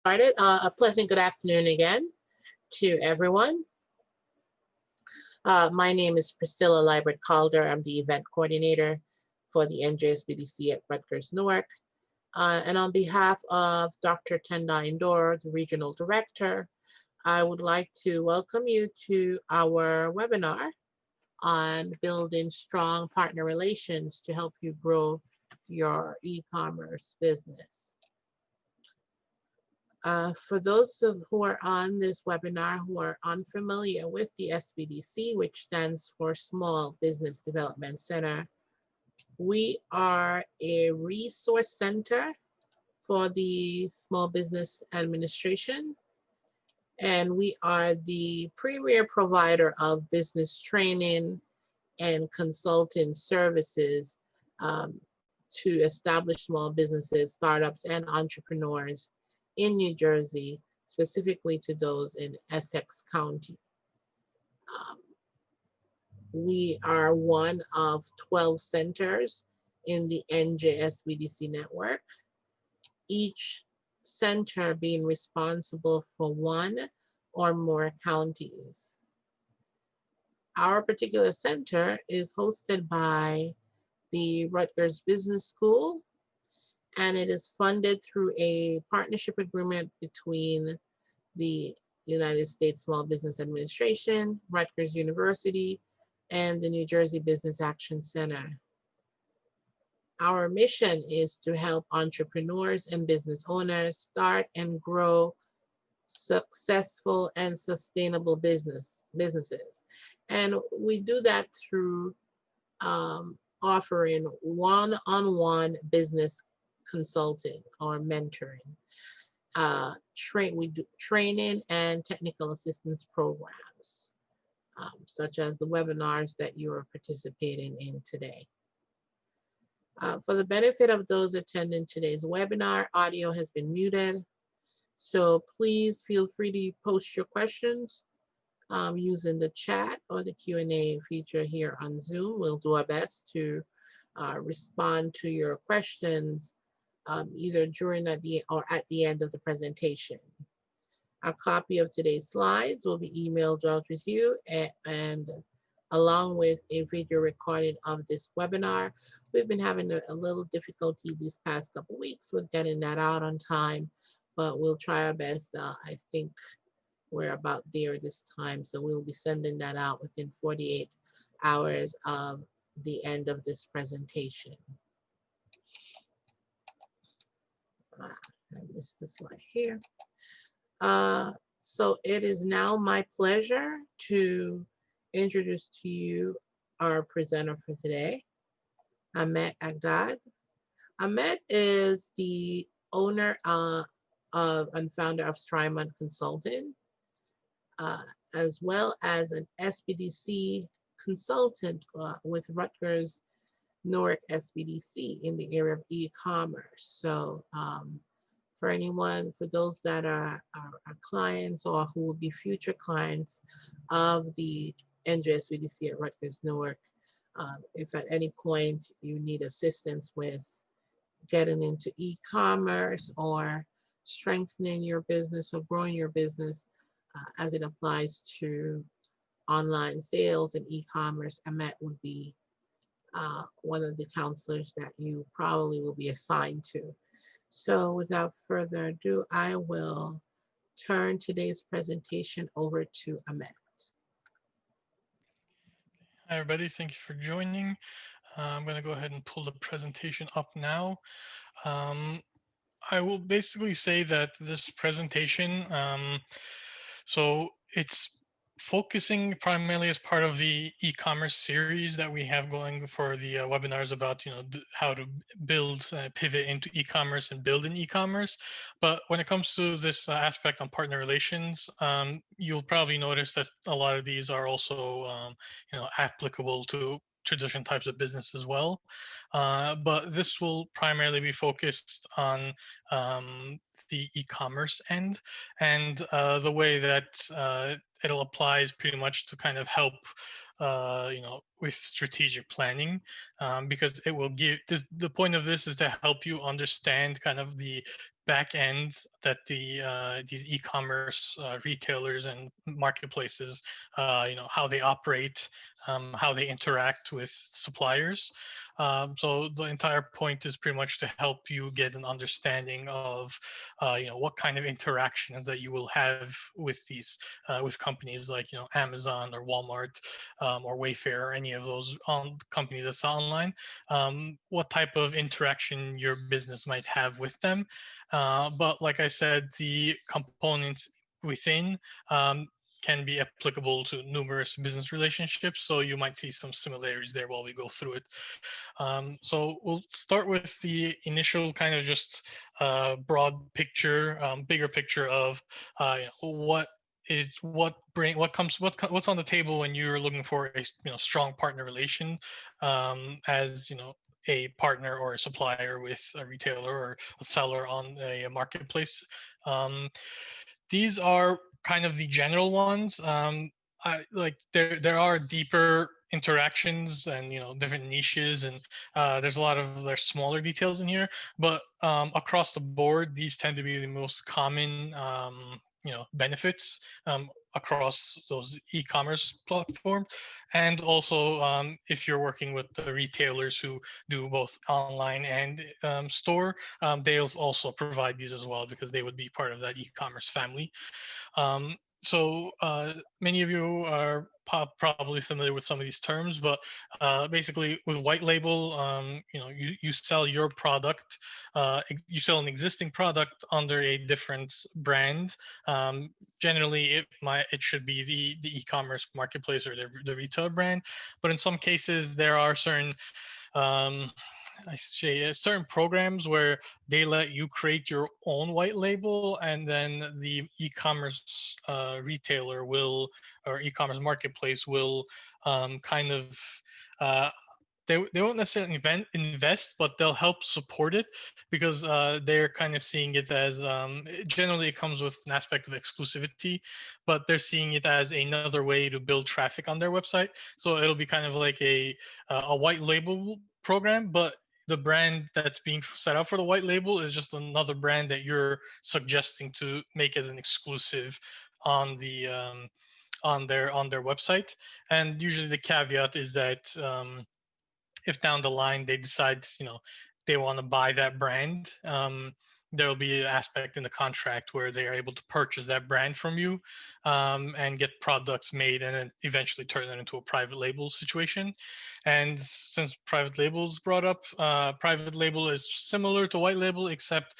Started. A pleasant good afternoon again to everyone. My name is Priscilla Liebert Calder. I'm the event coordinator for the NJSBDC at Rutgers-Newark. And on behalf of Dr. Tendai Indore, the regional director, I would like to welcome you to our webinar on building strong partner relations to help you grow your e-commerce business. For those who are on this webinar who are unfamiliar with the SBDC, which stands for Small Business Development Center, we are a resource center for the Small Business Administration, and we are the premier provider of business training and consulting services to establish small businesses, startups, and entrepreneurs in New Jersey, specifically to those in Essex County. We are one of 12 centers in the NJSBDC network, each center being responsible for one or more counties. Our particular center is hosted by the Rutgers Business School, and it is funded through a partnership agreement between the United States Small Business Administration, Rutgers University, and the New Jersey Business Action Center. Our mission is to help entrepreneurs and business owners start and grow successful and sustainable businesses. And we do that through offering one-on-one business consulting or mentoring. We do training and technical assistance programs, such as the webinars that you are participating in today. For the benefit of those attending today's webinar, audio has been muted. So please feel free to post your questions using the chat or the Q&A feature here on Zoom. We'll do our best to respond to your questions either during or at the end of the presentation. A copy of today's slides will be emailed out with you and along with a video recording of this webinar. We've been having a little difficulty these past couple weeks with getting that out on time, but we'll try our best. I think we're about there this time, so we'll be sending that out within 48 hours of the end of this presentation. I missed the slide here. So it is now my pleasure to introduce to you our presenter for today, Ahmet Agdad. Ahmet is the owner and founder of Strymon Consulting, as well as an SBDC consultant with Rutgers-Newark SBDC in the area of e-commerce. So for those that are clients or who will be future clients of the NJSBDC at Rutgers-Newark, if at any point you need assistance with getting into e-commerce or strengthening your business or growing your business as it applies to online sales and e-commerce, Ahmet would be one of the counselors that you probably will be assigned to. So without further ado, I will turn today's presentation over to Ahmet. Hi, everybody. Thank you for joining. I'm going to go ahead and pull the presentation up now. I will basically say that this presentation, so it's focusing primarily as part of the e-commerce series that we have going for the webinars about, how to build, pivot into e-commerce and build in e-commerce. But when it comes to this aspect on partner relations, you'll probably notice that a lot of these are also, applicable to traditional types of business as well. But this will primarily be focused on the e-commerce end, and the way that it'll applies pretty much to kind of help with strategic planning, because it will give the point of this is to help you understand kind of the back end that these e-commerce retailers and marketplaces, how they operate, how they interact with suppliers. So the entire point is pretty much to help you get an understanding of what kind of interactions that you will have with these with companies like Amazon or Walmart, or Wayfair, or any of those companies that sell online. What type of interaction your business might have with them. But like I said, the components within can be applicable to numerous business relationships. So you might see some similarities there while we go through it. So we'll start with the initial kind of just broad picture, bigger picture of what is what's on the table when you're looking for a strong partner relation, as a partner or a supplier with a retailer or a seller on a marketplace. Um, these are kind of the general ones. There are deeper interactions and different niches, and there's smaller details in here, but across the board these tend to be the most common benefits across those e-commerce platforms. And also, if you're working with the retailers who do both online and store, they'll also provide these as well, because they would be part of that e-commerce family. So many of you are probably familiar with some of these terms, but basically with white label, you sell your product, you sell an existing product under a different brand. Generally, it should be the e-commerce marketplace or the retail brand, but in some cases there are certain um, I say certain programs where they let you create your own white label, and then the e-commerce retailer will, or e-commerce marketplace will, kind of uh, they won't necessarily invest, but they'll help support it, because they're kind of seeing it as, generally it comes with an aspect of exclusivity, but they're seeing it as another way to build traffic on their website. So it'll be kind of like a white label program, but the brand that's being set up for the white label is just another brand that you're suggesting to make as an exclusive on the on their website. And usually the caveat is that, if down the line they decide, they want to buy that brand, there'll be an aspect in the contract where they are able to purchase that brand from you, and get products made, and then eventually turn that into a private label situation. And since private label is brought up, private label is similar to white label, except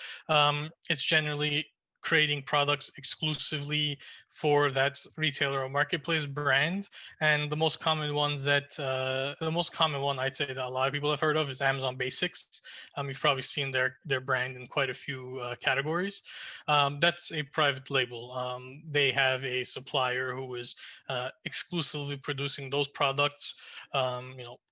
it's generally creating products exclusively for that retailer or marketplace brand. And the most common one I'd say that a lot of people have heard of is Amazon Basics. You've probably seen their brand in quite a few categories. That's a private label. They have a supplier who is exclusively producing those products,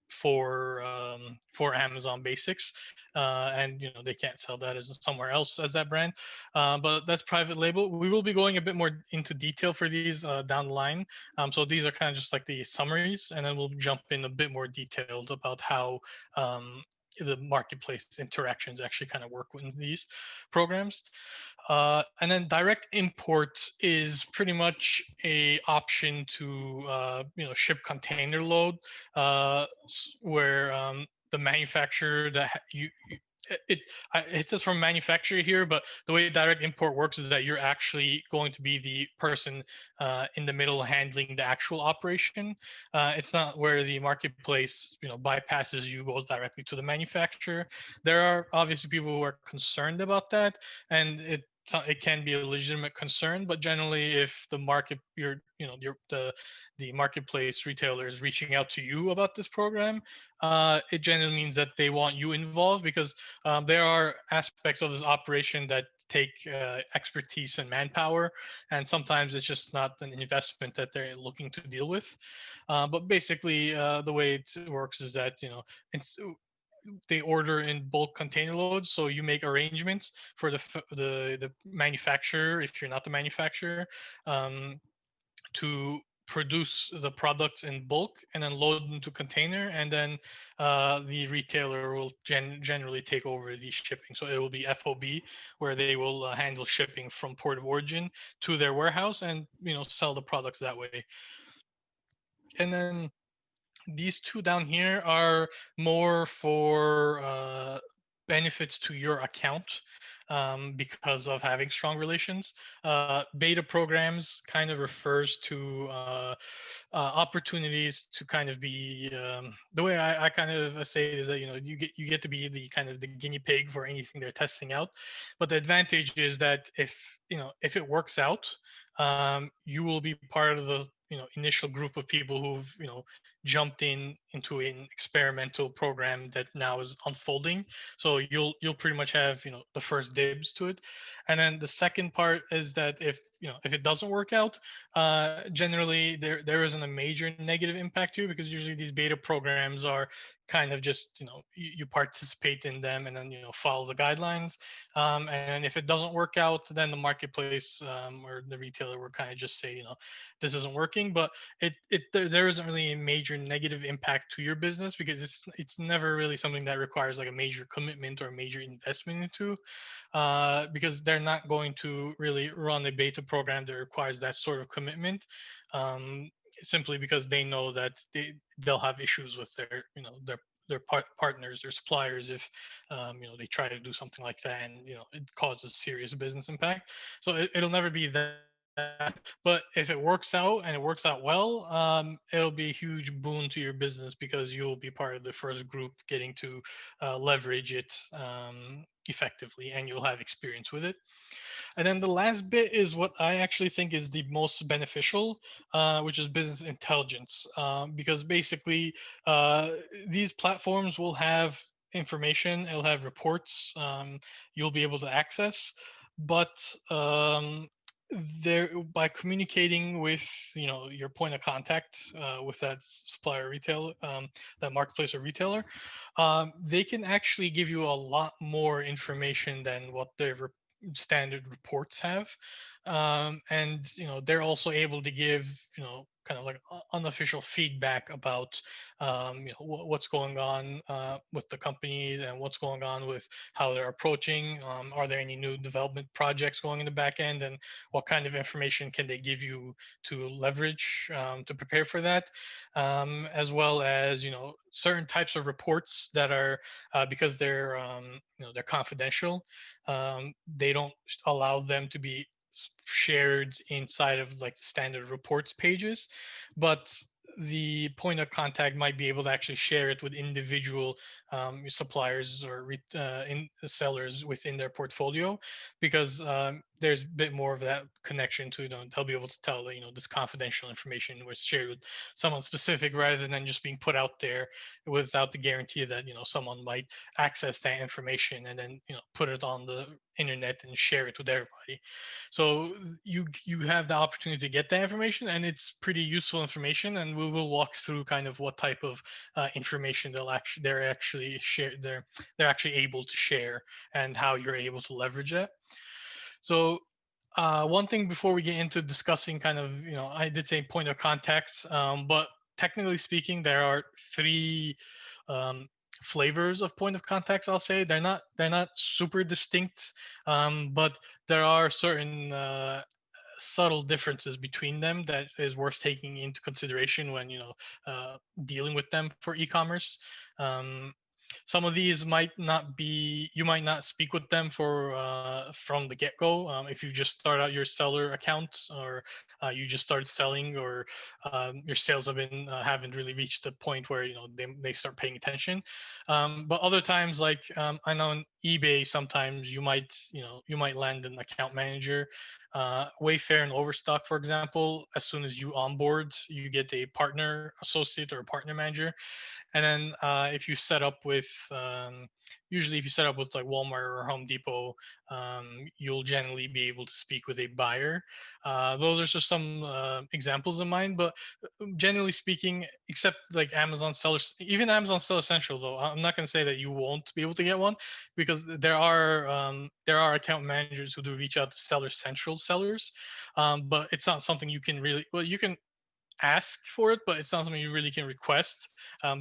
for Amazon Basics, and they can't sell that as somewhere else as that brand. But that's private label. We will be going a bit more into detail for these down the line. So these are kind of just like the summaries, and then we'll jump in a bit more detailed about how the marketplace interactions actually kind of work with these programs. And then direct import is pretty much a option to ship container load, where the manufacturer that it says from manufacturer here, but the way direct import works is that you're actually going to be the person in the middle handling the actual operation. It's not where the marketplace bypasses you, goes directly to the manufacturer. There are obviously people who are concerned about that, and it can be a legitimate concern, but generally, if the market, the marketplace retailer is reaching out to you about this program, it generally means that they want you involved, because there are aspects of this operation that take expertise and manpower, and sometimes it's just not an investment that they're looking to deal with. But basically, the way it works is that they order in bulk container loads, so you make arrangements for the manufacturer, if you're not the manufacturer, to produce the products in bulk and then load them to container, and then the retailer will generally take over the shipping. So it will be FOB, where they will handle shipping from port of origin to their warehouse, and sell the products that way. And then these two down here are more for benefits to your account, because of having strong relations. Beta programs kind of refers to opportunities to kind of be, the way I kind of say it is that you get to be the kind of the guinea pig for anything they're testing out. But the advantage is that if it works out, you will be part of the initial group of people who've jumped into an experimental program that now is unfolding. So you'll pretty much have the first dibs to it. And then the second part is that if it doesn't work out, generally there isn't a major negative impact to you, because usually these beta programs are kind of just you participate in them and then follow the guidelines. And if it doesn't work out, then the marketplace, or the retailer will kind of just say this isn't working. But there isn't really a major negative impact to your business, because it's never really something that requires like a major commitment or a major investment into, because they're not going to really run a beta program that requires that sort of commitment, simply because they know that they'll have issues with their partners or suppliers if they try to do something like that, and it causes serious business impact. So it'll never be that. But if it works out and it works out well, it'll be a huge boon to your business, because you'll be part of the first group getting to leverage it effectively, and you'll have experience with it. And then the last bit is what I actually think is the most beneficial, which is business intelligence. Because basically, uh, these platforms will have information, it'll have reports, you'll be able to access. But there, by communicating with your point of contact, with that supplier, retail, that marketplace or retailer, they can actually give you a lot more information than what their standard reports have. And they're also able to give kind of like unofficial feedback about what's going on with the company, and what's going on with how they're approaching. Are there any new development projects going in the back end, and what kind of information can they give you to leverage, to prepare for that, as well as certain types of reports that are, because they're confidential, they don't allow them to be shared inside of like standard reports pages. But the point of contact might be able to actually share it with individual suppliers or sellers within their portfolio, because there's a bit more of that connection to they'll be able to tell that this confidential information was shared with someone specific, rather than just being put out there without the guarantee that someone might access that information and then put it on the internet and share it with everybody. So you have the opportunity to get that information, and it's pretty useful information. And we will walk through kind of what type of information they're actually able to share, and how you're able to leverage it. So one thing before we get into discussing kind of, I did say point of contact, but technically speaking, there are three um, flavors of point of contacts. I'll say they're not super distinct, but there are certain subtle differences between them that is worth taking into consideration when dealing with them for e-commerce. um, some of these might not be, you might not speak with them for from the get-go, if you just start out your seller account, or you just started selling, or your sales haven't really reached the point where they start paying attention. But other times, like I know on eBay, sometimes you might land an account manager. Wayfair and Overstock, for example, as soon as you onboard, you get a partner associate or a partner manager. And then if you set up with, usually if you set up with like Walmart or Home Depot, you'll generally be able to speak with a buyer. Those are just some examples of mine, but generally speaking, except like Amazon sellers, even Amazon Seller Central, though, I'm not going to say that you won't be able to get one, because there are account managers who do reach out to Seller Central sellers, but it's not something you can really, well, you can ask for it, but it's not something you really can request.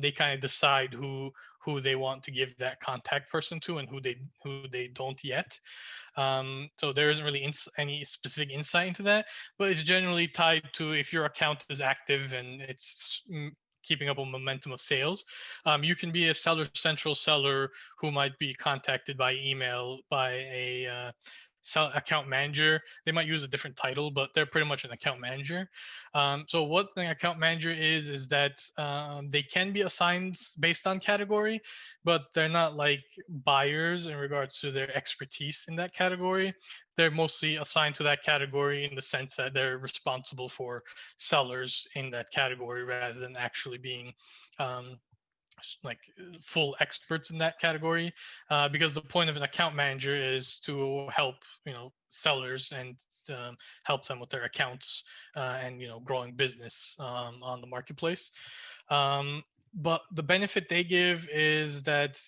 They kind of decide who they want to give that contact person to and who they don't yet. So there isn't really any specific insight into that, but it's generally tied to if your account is active and it's keeping up a momentum of sales. You can be a seller central seller who might be contacted by email by a account manager. They might use a different title, but they're pretty much an account manager. So what an account manager is that they can be assigned based on category, but they're not like buyers in regards to their expertise in that category. They're mostly assigned to that category in the sense that they're responsible for sellers in that category rather than actually being um, like full experts in that category, because the point of an account manager is to help sellers and help them with their accounts and growing business on the marketplace. um, but the benefit they give is that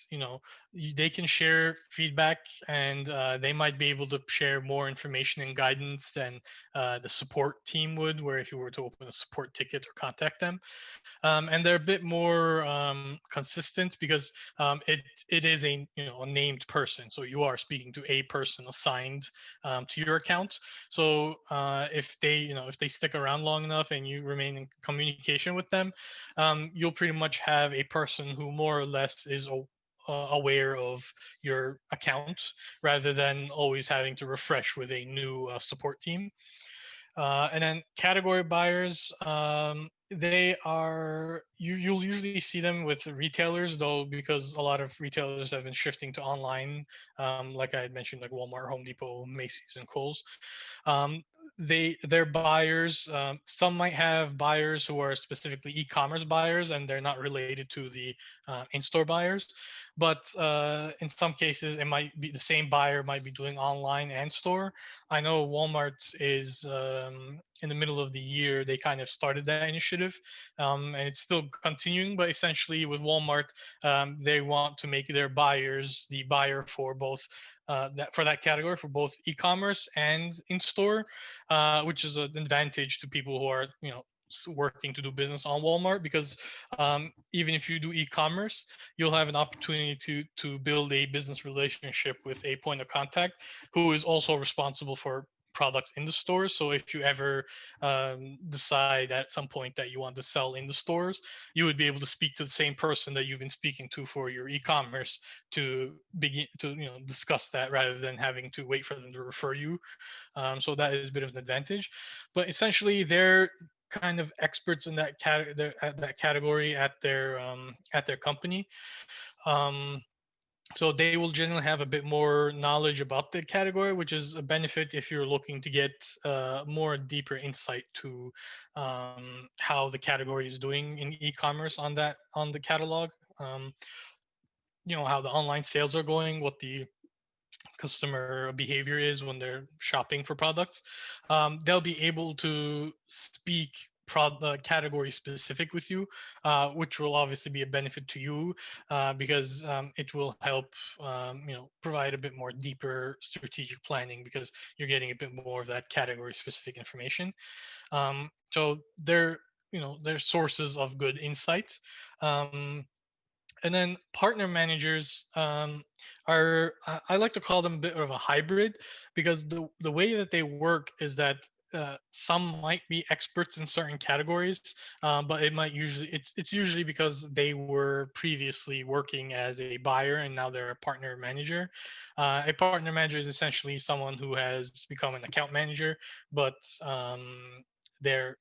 they can share feedback, and they might be able to share more information and guidance than the support team would, where if you were to open a support ticket or contact them. And they're a bit more consistent because it is a named person, so you are speaking to a person assigned to your account. So if they stick around long enough and you remain in communication with them, you'll pretty much have a person who more or less is aware of your account rather than always having to refresh with a new support team. And then category buyers, you'll usually see them with retailers though, because a lot of retailers have been shifting to online. Like I had mentioned, like Walmart, Home Depot, Macy's, and Kohl's. Um, they're buyers. Some might have buyers who are specifically e-commerce buyers, and they're not related to the in-store buyers. But in some cases, it might be the same buyer might be doing online and store. I know Walmart is in the middle of the year. They kind of started that initiative, and it's still continuing. But essentially, with Walmart, they want to make their buyers the buyer for both that category for both e-commerce and in-store, which is an advantage to people who are working to do business on Walmart, because even if you do e-commerce, you'll have an opportunity to build a business relationship with a point of contact who is also responsible for products in the stores. So if you ever decide at some point that you want to sell in the stores, you would be able to speak to the same person that you've been speaking to for your e-commerce to begin to discuss that rather than having to wait for them to refer you. So that is a bit of an advantage. But essentially, they're kind of experts in that category at their company. Um, so they will generally have a bit more knowledge about the category, which is a benefit if you're looking to get more deeper insight to how the category is doing in e-commerce on the catalog. Um, how the online sales are going, what the customer behavior is when they're shopping for products. They'll be able to speak category specific with you, which will obviously be a benefit to you, because it will help provide a bit more deeper strategic planning, because you're getting a bit more of that category specific information. So they're sources of good insight. um, and then partner managers are I like to call them a bit of a hybrid, because the way that they work is that some might be experts in certain categories, but it's usually because they were previously working as a buyer and now they're a partner manager. A partner manager is essentially someone who has become an account manager, but they're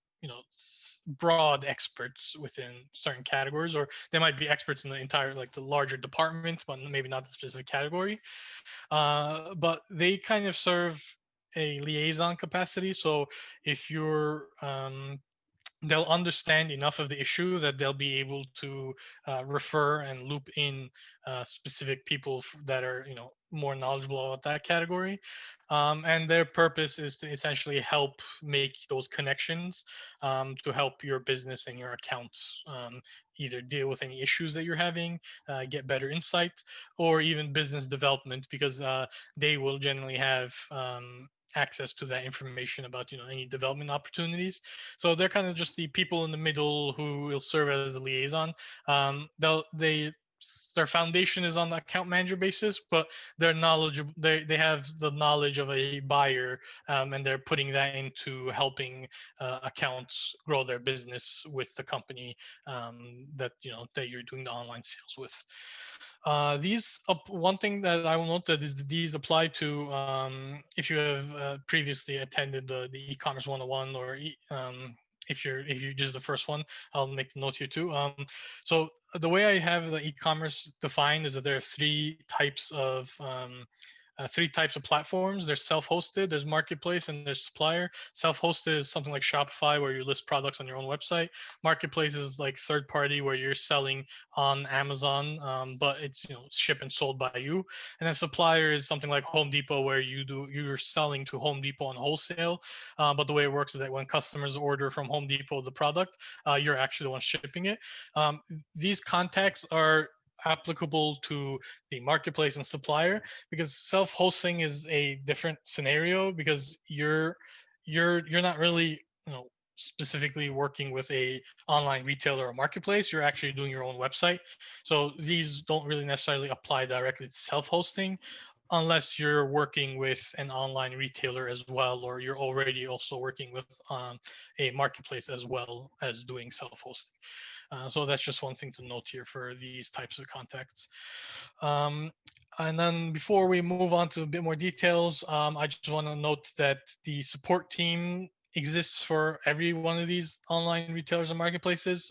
broad experts within certain categories, or they might be experts in the entire, like the larger department, but maybe not the specific category. But they kind of serve a liaison capacity. So if you're they'll understand enough of the issue that they'll be able to refer and loop in specific people that are more knowledgeable about that category. And their purpose is to essentially help make those connections, to help your business and your accounts either deal with any issues that you're having, get better insight, or even business development, because they will generally have access to that information about any development opportunities. So they're kind of just the people in the middle who will serve as the liaison. Their foundation is on the account manager basis, but they're knowledgeable. They have the knowledge of a buyer, and they're putting that into helping accounts grow their business with the company that you're doing the online sales with. One thing that I will note that is that these apply to if you have previously attended the e-commerce 101, or if you're just the first one, I'll make the note here too. So the way I have the e-commerce defined is that there are three types of platforms. There's self-hosted, there's marketplace, and there's supplier. Self-hosted is something like Shopify, where you list products on your own website. Marketplace is like third party, where you're selling on Amazon, but it's shipped and sold by you. And then supplier is something like Home Depot, where you're selling to Home Depot on wholesale. But the way it works is that when customers order from Home Depot the product, you're actually the one shipping it. These contacts are applicable to the marketplace and supplier, because self-hosting is a different scenario, because you're not really specifically working with a online retailer or marketplace. You're actually doing your own website. So these don't really necessarily apply directly to self-hosting, unless you're working with an online retailer as well, or you're already also working with a marketplace as well as doing self-hosting. So that's just one thing to note here for these types of contacts. And then before we move on to a bit more details, I just want to note that the support team exists for every one of these online retailers and marketplaces.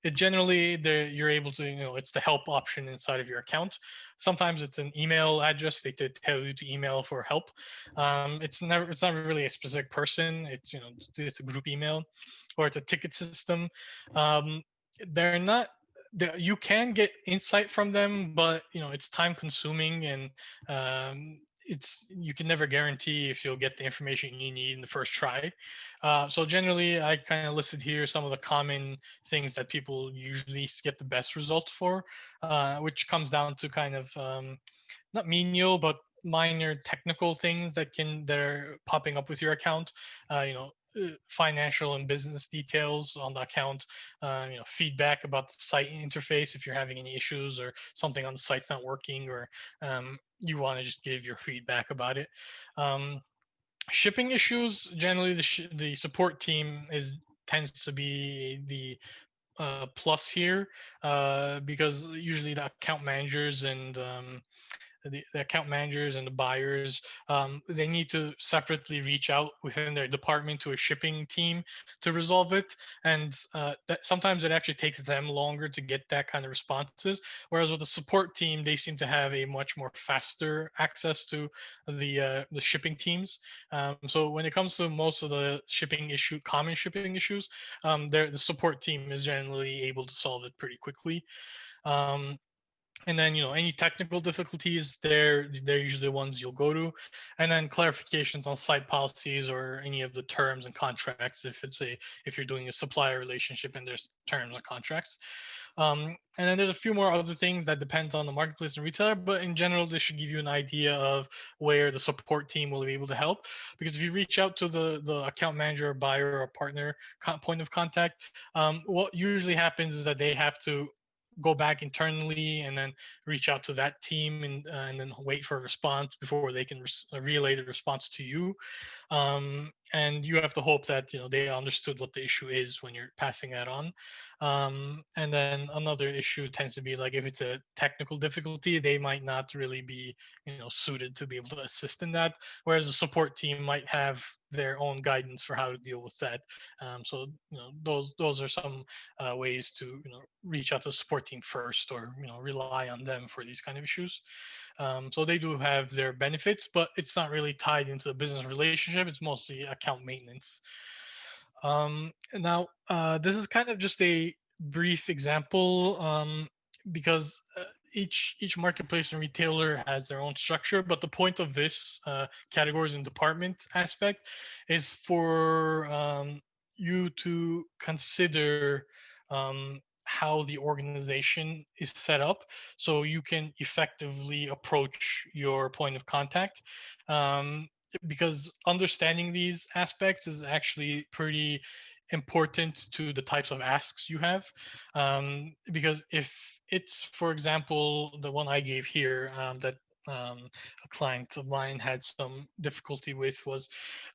It generally, you're able to, it's the help option inside of your account. Sometimes it's an email address they tell you to email for help. It's not really a specific person. It's a group email, or it's a ticket system. They're not You can get insight from them, but it's time consuming, and you can never guarantee if you'll get the information you need in the first try. So generally, I kind of listed here some of the common things that people usually get the best results for, which comes down to kind of not menial, but minor technical things that are popping up with your account. Financial and business details on the account, feedback about the site interface if you're having any issues, or something on the site's not working, or you want to just give your feedback about it. Shipping issues, generally the support team tends to be the plus here, because usually the account managers and the account managers and the buyers, they need to separately reach out within their department to a shipping team to resolve it. And that sometimes it actually takes them longer to get that kind of responses. Whereas with the support team, they seem to have a much more faster access to the shipping teams. So when it comes to most of the common shipping issues, the support team is generally able to solve it pretty quickly. And then any technical difficulties, they're usually the ones you'll go to. And then clarifications on site policies or any of the terms and contracts, if you're doing a supplier relationship and there's terms and contracts. And then there's a few more other things that depends on the marketplace and retailer, but in general, this should give you an idea of where the support team will be able to help. Because if you reach out to the account manager, buyer, or partner point of contact, what usually happens is that they have to go back internally and then reach out to that team, and then wait for a response before they can relay the response to you. And you have to hope that they understood what the issue is when you're passing that on. And then another issue tends to be like, if it's a technical difficulty, they might not really be suited to be able to assist in that, whereas the support team might have their own guidance for how to deal with that. So those are some ways to reach out to the support team first, or rely on them for these kind of issues. So they do have their benefits, but it's not really tied into the business relationship. It's mostly account maintenance. Now, this is kind of just a brief example, because each marketplace and retailer has their own structure. But the point of this categories and department aspect is for you to consider how the organization is set up, so you can effectively approach your point of contact. because understanding these aspects is actually pretty important to the types of asks you have. Because if it's, for example, the one I gave here, that a client of mine had some difficulty with was,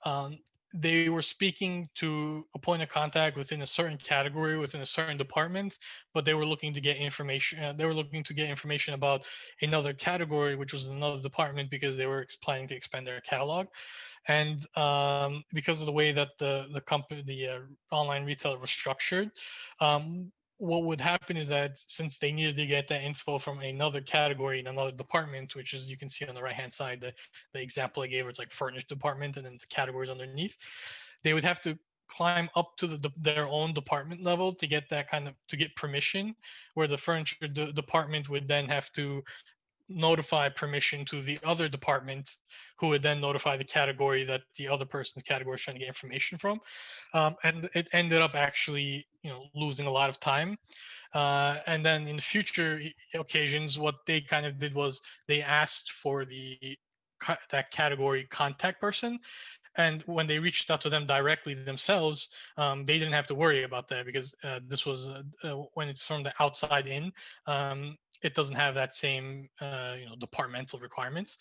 um, they were speaking to a point of contact within a certain category within a certain department, but they were looking to get information. They were looking to get information about another category, which was another department, because they were planning to expand their catalog. And because of the way that the company, the online retailer was structured, what would happen is that since they needed to get that info from another category in another department, which is, you can see on the right hand side, the example I gave, where it's like furnished department and then the categories underneath, they would have to climb up to their own department level to get that kind of, to get permission, where the furniture department would then have to notify permission to the other department, who would then notify the category that the other person's category is trying to get information from. And it ended up actually, losing a lot of time. And then in the future occasions, what they kind of did was they asked for that category contact person, and when they reached out to them directly themselves, they didn't have to worry about that, because this was when it's from the outside in, it doesn't have that same departmental requirements.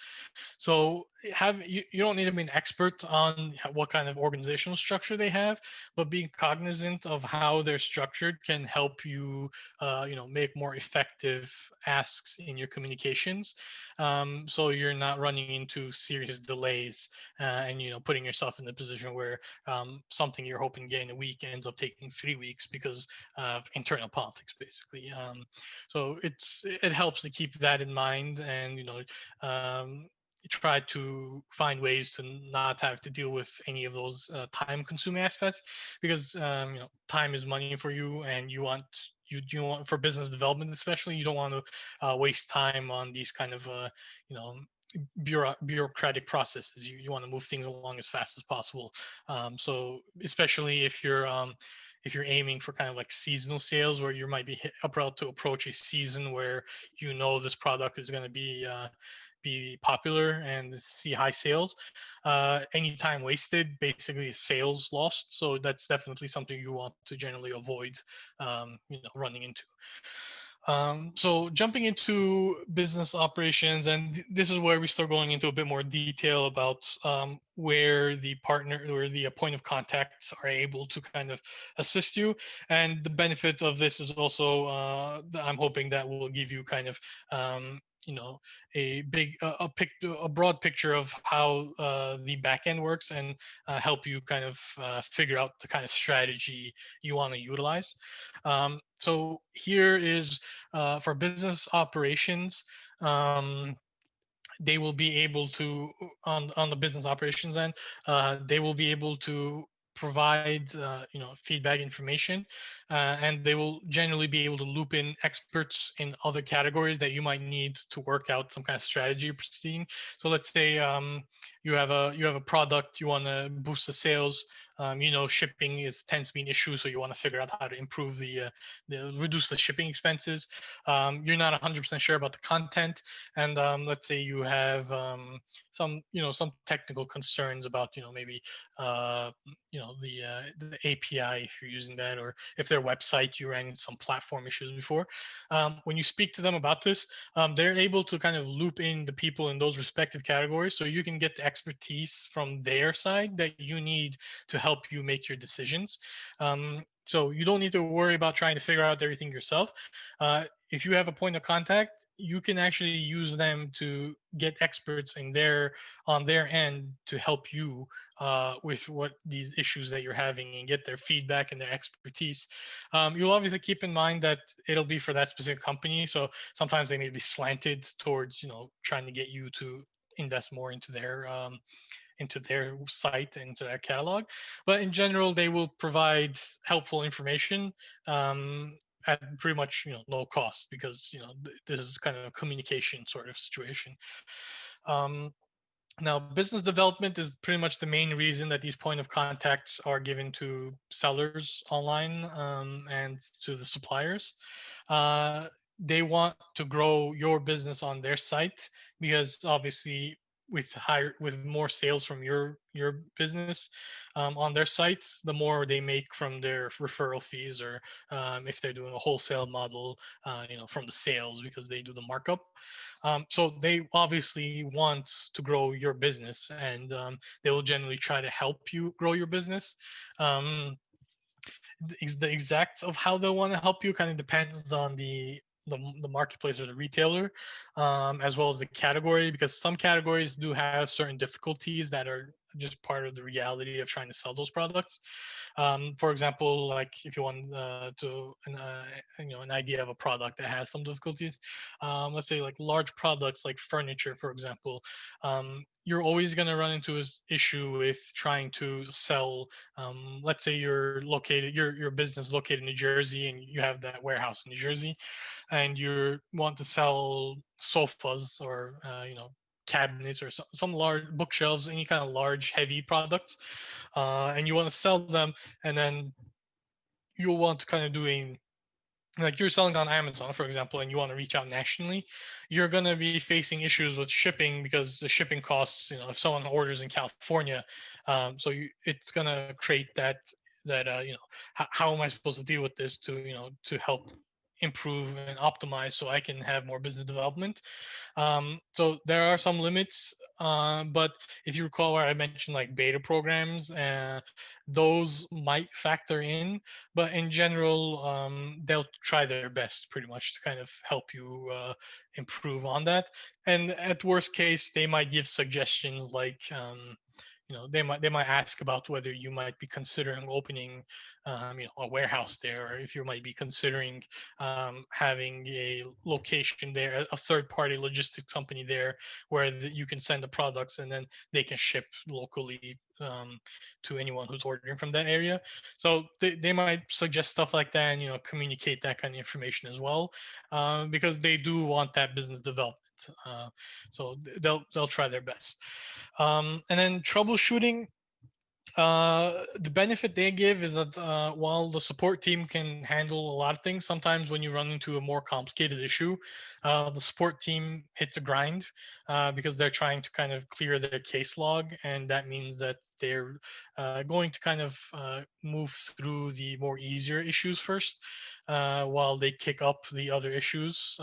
So you don't need to be an expert on what kind of organizational structure they have, but being cognizant of how they're structured can help you make more effective asks in your communications, so you're not running into serious delays, and putting yourself in the position where something you're hoping to get in a week ends up taking 3 weeks because of internal politics, basically. So it helps to keep that in mind, and try to find ways to not have to deal with any of those time consuming aspects, because time is money for you, and you want, for business development especially, you don't want to waste time on these kind of you know bureaucratic processes. You want to move things along as fast as possible. So especially if you're aiming for kind of like seasonal sales, where you might be about to approach a season where this product is going to be popular and see high sales. Any time wasted basically is sales lost. So that's definitely something you want to generally avoid, running into. So jumping into business operations, and this is where we start going into a bit more detail about where the partner or the point of contacts are able to kind of assist you. And the benefit of this is also, I'm hoping that will give you kind of a broad picture of how the back end works, and help you kind of figure out the kind of strategy you want to utilize. So here is for business operations. They will be able to, on the business operations end, they will be able to provide feedback information, and they will generally be able to loop in experts in other categories that you might need to work out some kind of strategy proceeding. So let's say you have a product, you want to boost the sales. Shipping tends to be an issue, so you want to figure out how to improve the reduce the shipping expenses. You're not 100% sure about the content, and let's say you have some technical concerns about maybe the API, if you're using that, or if their website, you ran into some platform issues before. When you speak to them about this, they're able to kind of loop in the people in those respective categories, so you can get the expertise from their side that you need to help you make your decisions. So you don't need to worry about trying to figure out everything yourself. If you have a point of contact, you can actually use them to get experts on their end to help you with what these issues that you're having, and get their feedback and their expertise. You'll obviously keep in mind that it'll be for that specific company, so sometimes they may be slanted towards trying to get you to invest more into their site, into their catalog. But in general, they will provide helpful information at pretty much no cost, because this is kind of a communication sort of situation. Um, Now, business development is pretty much the main reason that these point of contacts are given to sellers online, and to the suppliers. They want to grow your business on their site, because obviously with more sales from your business on their sites, the more they make from their referral fees, or if they're doing a wholesale model, from the sales, because they do the markup. So they obviously want to grow your business, and they will generally try to help you grow your business. Um, the exact of how they want to help you kind of depends on the marketplace or the retailer, as well as the category, because some categories do have certain difficulties that are just part of the reality of trying to sell those products. For example, like if you want an idea of a product that has some difficulties, let's say like large products like furniture, for example, you're always going to run into this issue with trying to sell. Let's say your business located in New Jersey, and you have that warehouse in New Jersey, and you want to sell sofas, or cabinets, or some large bookshelves, any kind of large heavy products, and you want to sell them, and then you'll want to kind of doing, like, you're selling on Amazon, for example, and you want to reach out nationally. You're going to be facing issues with shipping, because the shipping costs, if someone orders in California, it's going to create that how am I supposed to deal with this to help improve and optimize so I can have more business development. So there are some limits, but if you recall where I mentioned like beta programs, those might factor in, but in general, they'll try their best pretty much to kind of help you improve on that. And at worst case, they might give suggestions like, they might ask about whether you might be considering opening a warehouse there, or if you might be considering having a location there, a third party logistics company there, where you can send the products and then they can ship locally to anyone who's ordering from that area. So they might suggest stuff like that, and communicate that kind of information as well, because they do want that business development. So they'll try their best. And then troubleshooting, the benefit they give is that while the support team can handle a lot of things, sometimes when you run into a more complicated issue, the support team hits a grind, because they're trying to kind of clear their case log, and that means that they're going to kind of move through the more easier issues first, while they kick up the other issues.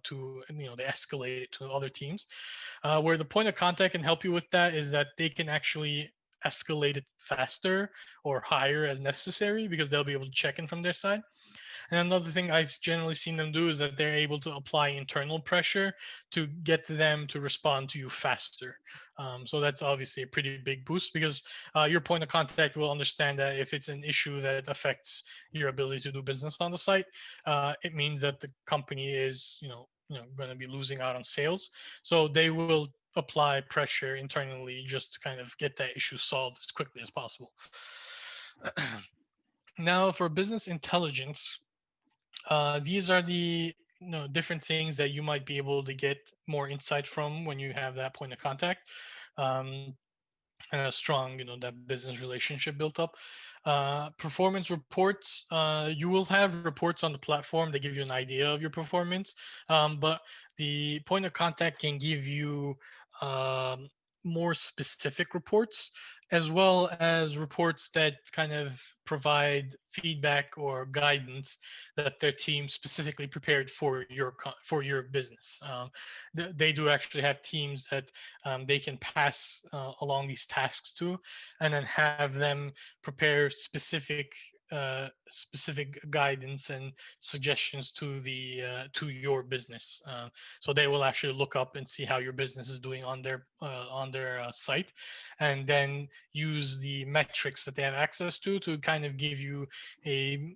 To they escalate it to other teams. Where the point of contact can help you with that is that they can actually escalate it faster or higher as necessary, because they'll be able to check in from their side. And another thing I've generally seen them do is that they're able to apply internal pressure to get them to respond to you faster. So that's obviously a pretty big boost, because your point of contact will understand that if it's an issue that affects your ability to do business on the site, it means that the company is, going to be losing out on sales. So they will apply pressure internally just to kind of get that issue solved as quickly as possible. Now, for business intelligence, these are the different things that you might be able to get more insight from when you have that point of contact, um, and a strong that business relationship built up. Performance reports, you will have reports on the platform that give you an idea of your performance, but the point of contact can give you um, more specific reports, as well as reports that kind of provide feedback or guidance that their team specifically prepared for your business. They do actually have teams that they can pass along these tasks to, and then have them prepare specific guidance and suggestions to your business. So they will actually look up and see how your business is doing on their site, and then use the metrics that they have access to kind of give you a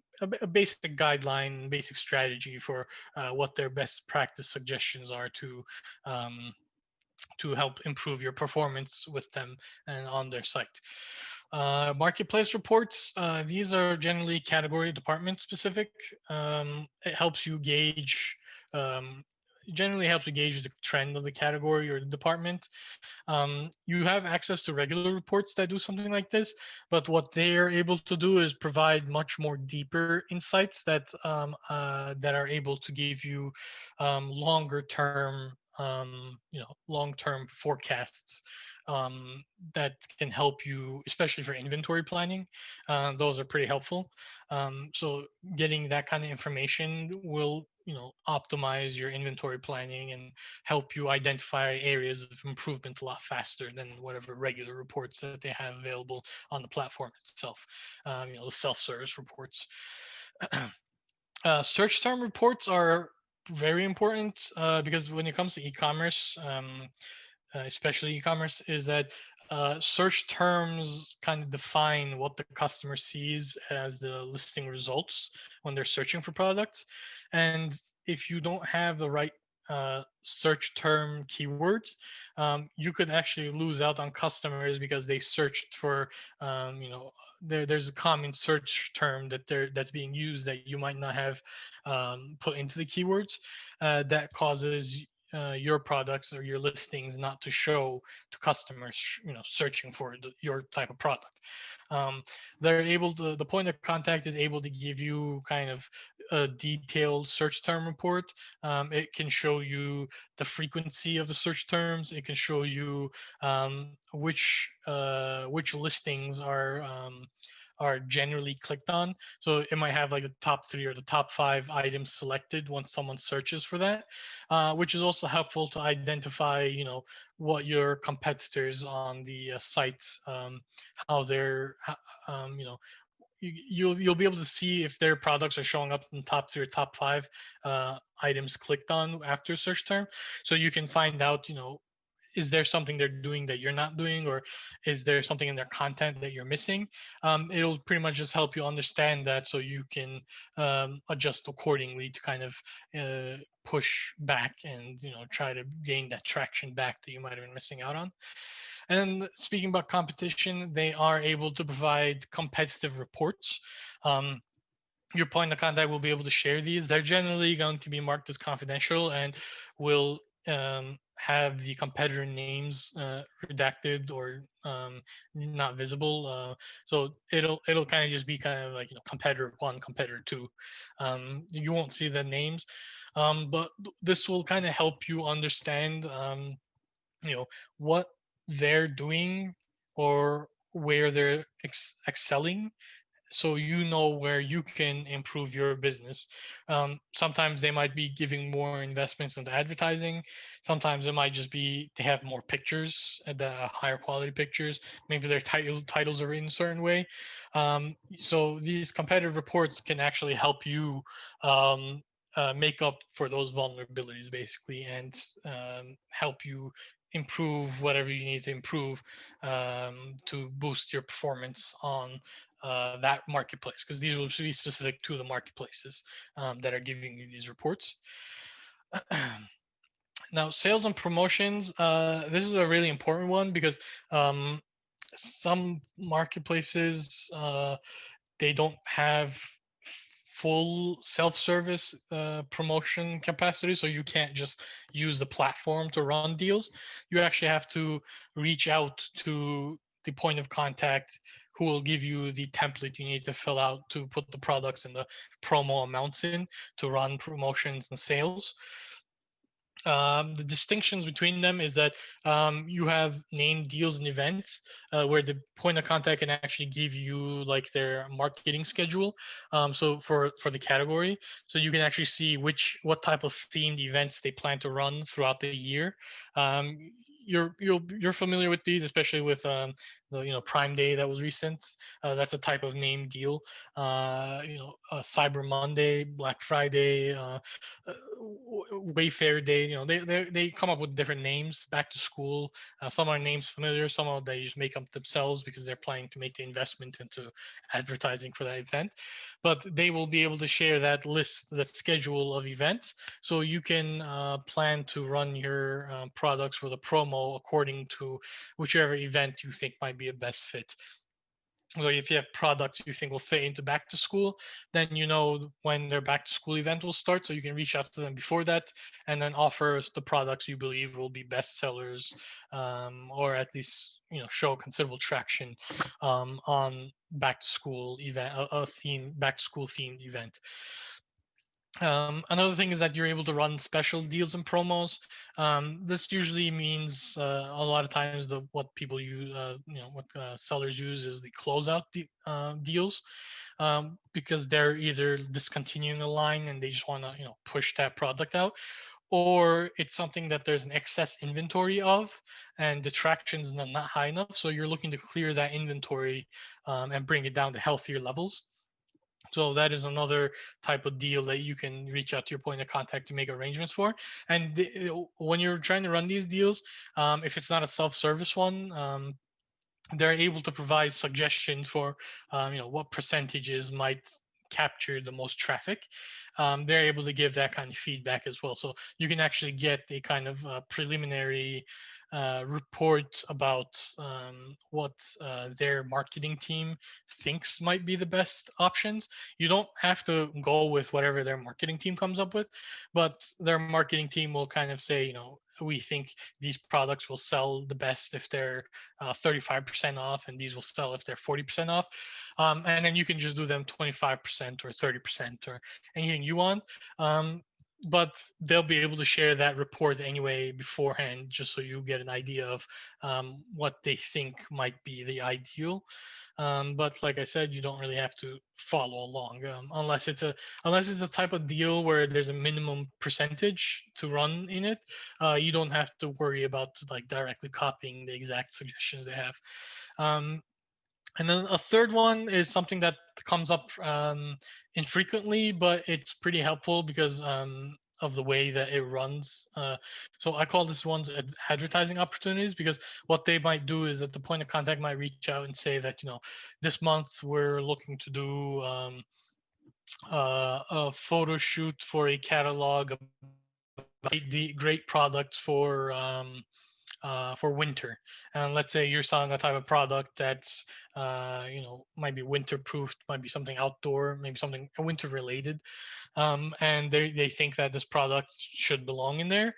basic guideline, basic strategy for what their best practice suggestions are to help improve your performance with them and on their site. Marketplace reports, these are generally category department specific. It helps you gauge, um, generally helps you gauge the trend of the category or the department. You have access to regular reports that do something like this, but what they are able to do is provide much more deeper insights that are able to give you longer term long-term forecasts that can help you, especially for inventory planning. Those are pretty helpful. So getting that kind of information will optimize your inventory planning and help you identify areas of improvement a lot faster than whatever regular reports that they have available on the platform itself. The self-service reports. Search term reports are very important because when it comes to e-commerce, especially e-commerce, is that search terms kind of define what the customer sees as the listing results when they're searching for products. And if you don't have the right search term keywords, you could actually lose out on customers because they searched for, there's a common search term that's being used that you might not have put into the keywords that causes your products or your listings not to show to customers searching for your type of product. They're able to, the point of contact is able to give you kind of a detailed search term report. It can show you the frequency of the search terms. It can show you which listings are generally clicked on. So it might have like the top 3 or the top 5 items selected once someone searches for that, which is also helpful to identify, what your competitors on the site, how they're, you'll be able to see if their products are showing up in top 3 or top 5 items clicked on after search term. So you can find out, is there something they're doing that you're not doing, or is there something in their content that you're missing? It'll pretty much just help you understand that so you can adjust accordingly to kind of push back and try to gain that traction back that you might have been missing out on. And speaking about competition, they are able to provide competitive reports. Your point of contact will be able to share these. They're generally going to be marked as confidential and will have the competitor names redacted or not visible. So it'll kind of just be kind of like competitor 1, competitor 2. You won't see the names, but this will kind of help you understand what they're doing or where they're excelling, so you know where you can improve your business. Sometimes they might be giving more investments into advertising. Sometimes it might just be they have more pictures, the higher quality pictures. Maybe their titles are in a certain way. So these competitive reports can actually help you make up for those vulnerabilities, basically, and help you improve whatever you need to improve to boost your performance on that marketplace, because these will be specific to the marketplaces that are giving you these reports. Now, sales and promotions, this is a really important one because some marketplaces, they don't have full self-service promotion capacity, so you can't just use the platform to run deals. You actually have to reach out to the point of contact who will give you the template you need to fill out to put the products and the promo amounts in to run promotions and sales. The distinctions between them is that you have named deals and events where the point of contact can actually give you like their marketing schedule. So for the category, so you can actually see what type of themed events they plan to run throughout the year. You're familiar with these, especially with the Prime Day that was recent. That's a type of name deal. Cyber Monday, Black Friday, Wayfair Day. They come up with different names. Back to school. Some are names familiar. Some of they just make up themselves because they're planning to make the investment into advertising for that event. But they will be able to share that list, that schedule of events, so you can plan to run your products for the promo according to whichever event you think might be a best fit. So if you have products you think will fit into back to school, then you know when their back to school event will start, so you can reach out to them before that and then offer the products you believe will be best sellers, or at least show considerable traction on back to school event, a theme back to school themed event. Another thing is that you're able to run special deals and promos. This usually means a lot of times what people use, what sellers use is the closeout deals, because they're either discontinuing a line and they just want to push that product out, or it's something that there's an excess inventory of and the traction is not high enough. So you're looking to clear that inventory and bring it down to healthier levels. So that is another type of deal that you can reach out to your point of contact to make arrangements for. And when you're trying to run these deals, if it's not a self-service one, they're able to provide suggestions for what percentages might capture the most traffic. They're able to give that kind of feedback as well, so you can actually get a kind of preliminary report about what their marketing team thinks might be the best options. You don't have to go with whatever their marketing team comes up with, but their marketing team will kind of say, we think these products will sell the best if they're 35% off, and these will sell if they're 40% off. And then you can just do them 25% or 30% or anything you want. But they'll be able to share that report anyway beforehand, just so you get an idea of what they think might be the ideal. But like I said, you don't really have to follow along unless it's a type of deal where there's a minimum percentage to run in it. You don't have to worry about like directly copying the exact suggestions they have. Um, and then a third one is something that comes up infrequently, but it's pretty helpful because of the way that it runs. So I call this ones advertising opportunities, because what they might do is that the point of contact might reach out and say that, this month we're looking to do a photo shoot for a catalog about the great products for winter. And let's say you're selling a type of product that's might be winter proofed, might be something outdoor, maybe something winter related, and they think that this product should belong in there.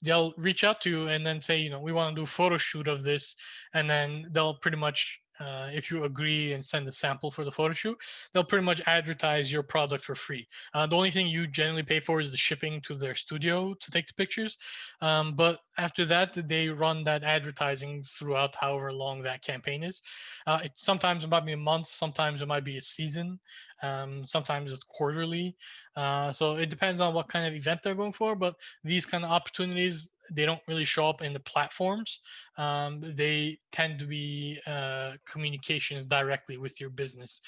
They'll reach out to you and then say, we want to do a photo shoot of this, and then they'll pretty much, if you agree and send a sample for the photo shoot, they'll pretty much advertise your product for free. The only thing you generally pay for is the shipping to their studio to take the pictures. But after that, they run that advertising throughout however long that campaign is. Sometimes it might be a month, sometimes it might be a season, sometimes it's quarterly. So it depends on what kind of event they're going for. But these kind of opportunities, they don't really show up in the platforms. They tend to be communications directly with your business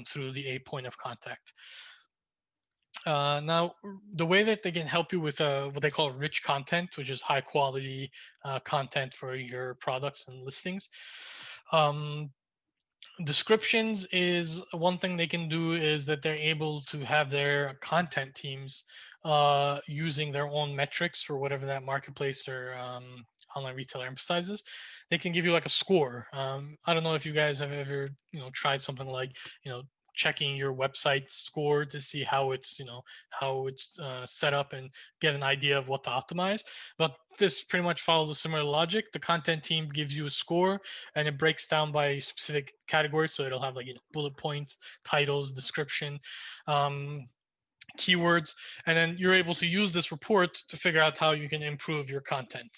through the a point of contact. Now, the way that they can help you with what they call rich content, which is high quality content for your products and listings. Um, Descriptions is one thing they can do, is that they're able to have their content teams using their own metrics for whatever that marketplace or online retailer emphasizes. They can give you like a score. I don't know if you guys have ever tried something like checking your website score to see how it's set up and get an idea of what to optimize. But this pretty much follows a similar logic. The content team gives you a score, and it breaks down by specific categories. So it'll have like bullet points, titles, description, um, keywords, and then you're able to use this report to figure out how you can improve your content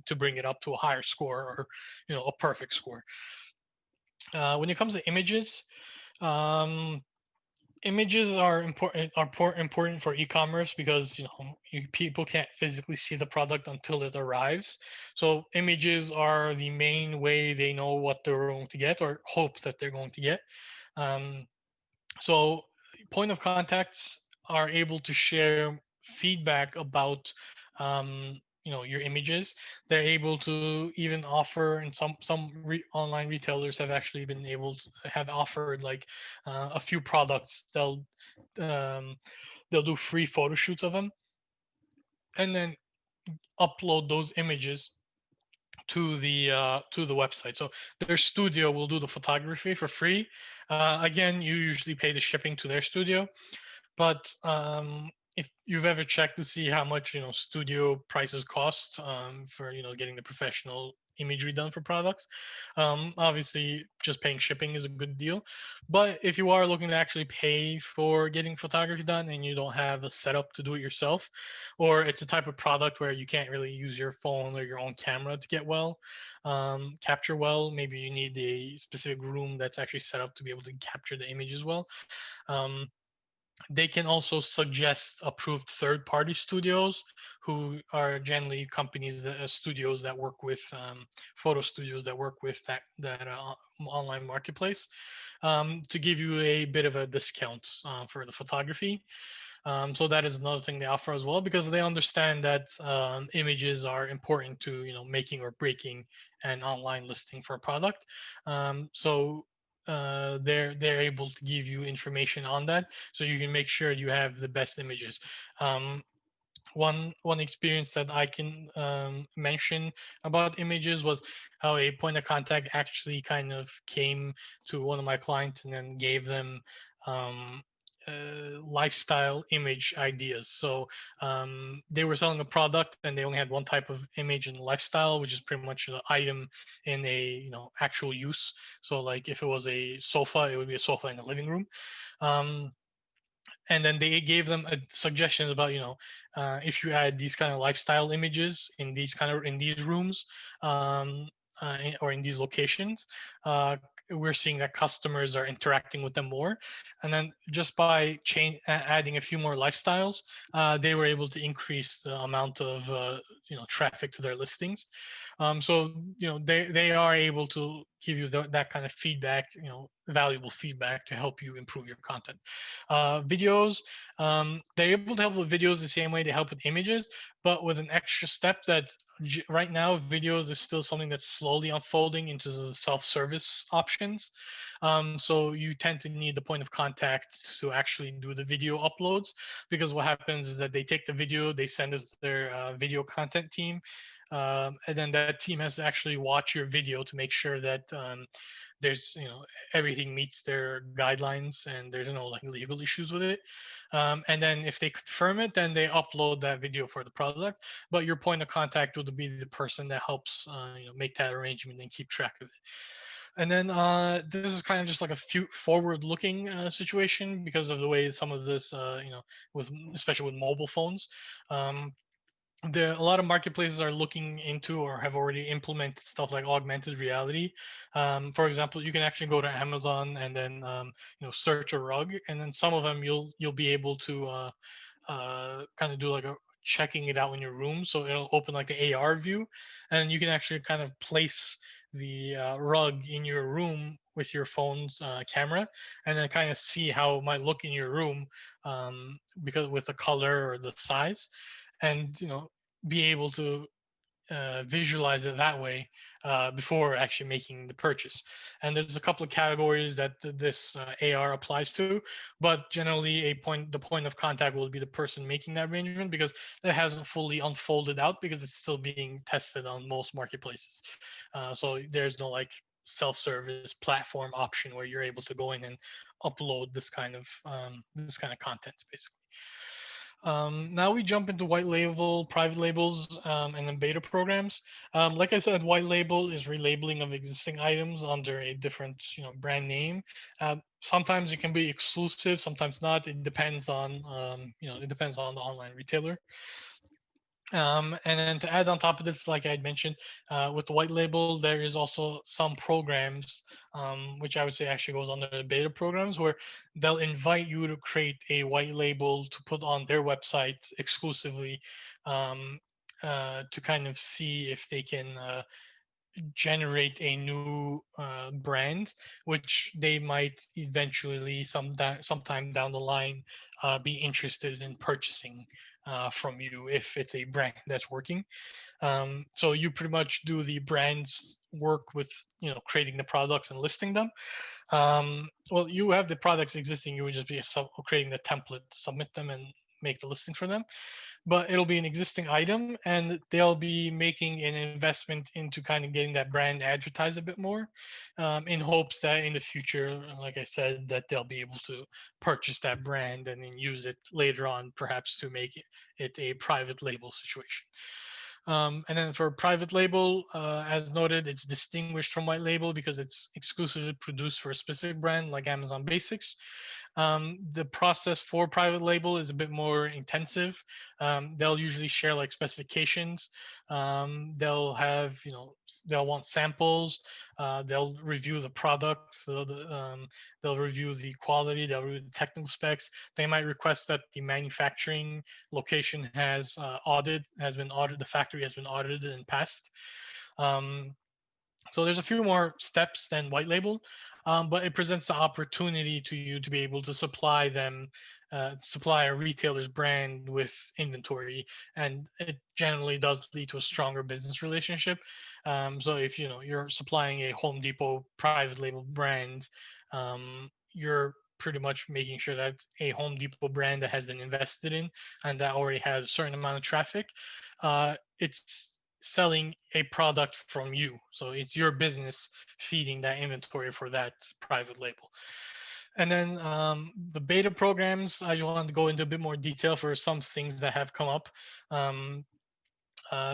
to bring it up to a higher score, or a perfect score. When it comes to images, um, images are important for e-commerce, because people can't physically see the product until it arrives. So images are the main way they know what they're going to get, or hope that they're going to get. um, so point of contacts are able to share feedback about your images. They're able to even offer, and online retailers have actually been able to have offered like a few products. Um, they'll do free photo shoots of them, and then upload those images to the website. So their studio will do the photography for free. Again, you usually pay the shipping to their studio, but if you've ever checked to see how much studio prices cost for getting the professional imagery done for products. Obviously, just paying shipping is a good deal. But if you are looking to actually pay for getting photography done and you don't have a setup to do it yourself, or it's a type of product where you can't really use your phone or your own camera to get well, capture well, maybe you need a specific room that's actually set up to be able to capture the image as well. Um, they can also suggest approved third-party studios who are generally companies that studios that work with photo studios that work with that online marketplace to give you a bit of a discount for the photography. So that is another thing they offer as well, because they understand that images are important to making or breaking an online listing for a product. So they're able to give you information on that, so you can make sure you have the best images. Um, one experience that I can mention about images was how a point of contact actually kind of came to one of my clients and then gave them um, lifestyle image ideas. So they were selling a product and they only had one type of image in lifestyle, which is pretty much the item in a actual use. So like if it was a sofa, it would be a sofa in the living room. Um, and then they gave them suggestions about if you add these kind of lifestyle images in these rooms, or in these locations, uh, we're seeing that customers are interacting with them more. And then just by adding a few more lifestyles, they were able to increase the amount of traffic to their listings. So they are able to give you that kind of feedback, valuable feedback to help you improve your content. Videos, they're able to help with videos the same way they help with images, but with an extra step that right now videos is still something that's slowly unfolding into the self-service options. So you tend to need the point of contact to actually do the video uploads, because what happens is that they take the video, they send us their video content team, and then that team has to actually watch your video to make sure that there's everything meets their guidelines and there's no like legal issues with it. And then if they confirm it, then they upload that video for the product. But your point of contact would be the person that helps make that arrangement and keep track of it. And then this is kind of just like a forward-looking situation, because of the way some of this, with especially with mobile phones. Um, a lot of marketplaces are looking into or have already implemented stuff like augmented reality. For example, you can actually go to Amazon and then search a rug, and then some of them you'll be able to kind of do like a checking it out in your room. So it'll open like the AR view, and you can actually kind of place the rug in your room with your phone's camera, and then kind of see how it might look in your room, because with the color or the size, and be able to visualize it that way before actually making the purchase. And there's a couple of categories that this AR applies to, but generally the point of contact will be the person making that arrangement, because it hasn't fully unfolded out, because it's still being tested on most marketplaces. So there's no like self-service platform option where you're able to go in and upload this kind of content basically. Now we jump into white label, private labels, and then beta programs. Like I said, white label is relabeling of existing items under a different, brand name. Sometimes it can be exclusive, sometimes not. It depends on, it depends on the online retailer. And then to add on top of this, like I had mentioned, with the white label, there is also some programs, which I would say actually goes under the beta programs, where they'll invite you to create a white label to put on their website exclusively, um, to kind of see if they can generate a new brand, which they might eventually sometime down the line be interested in purchasing from you if it's a brand that's working. So you pretty much do the brand's work with creating the products and listing them. Well, you have the products existing. You would just be creating the template to submit them and make the listing for them, but it'll be an existing item and they'll be making an investment into kind of getting that brand advertised a bit more, in hopes that in the future, like I said, that they'll be able to purchase that brand and then use it later on, perhaps to make it a private label situation. And then for private label, as noted, it's distinguished from white label because it's exclusively produced for a specific brand like Amazon Basics. The process for private label is a bit more intensive. They'll usually share like specifications. They'll have, they'll want samples. They'll review the product. They'll review the quality. They'll review the technical specs. They might request that the manufacturing location has been audited. The factory has been audited and passed. Um, so there's a few more steps than white label, but it presents the opportunity to you to be able to supply a retailer's brand with inventory, and it generally does lead to a stronger business relationship. So if you're supplying a Home Depot private label brand, you're pretty much making sure that a Home Depot brand that has been invested in and that already has a certain amount of traffic, it's selling a product from you. So it's your business feeding that inventory for that private label. And then the beta programs, I just wanted to go into a bit more detail for some things that have come up. Um,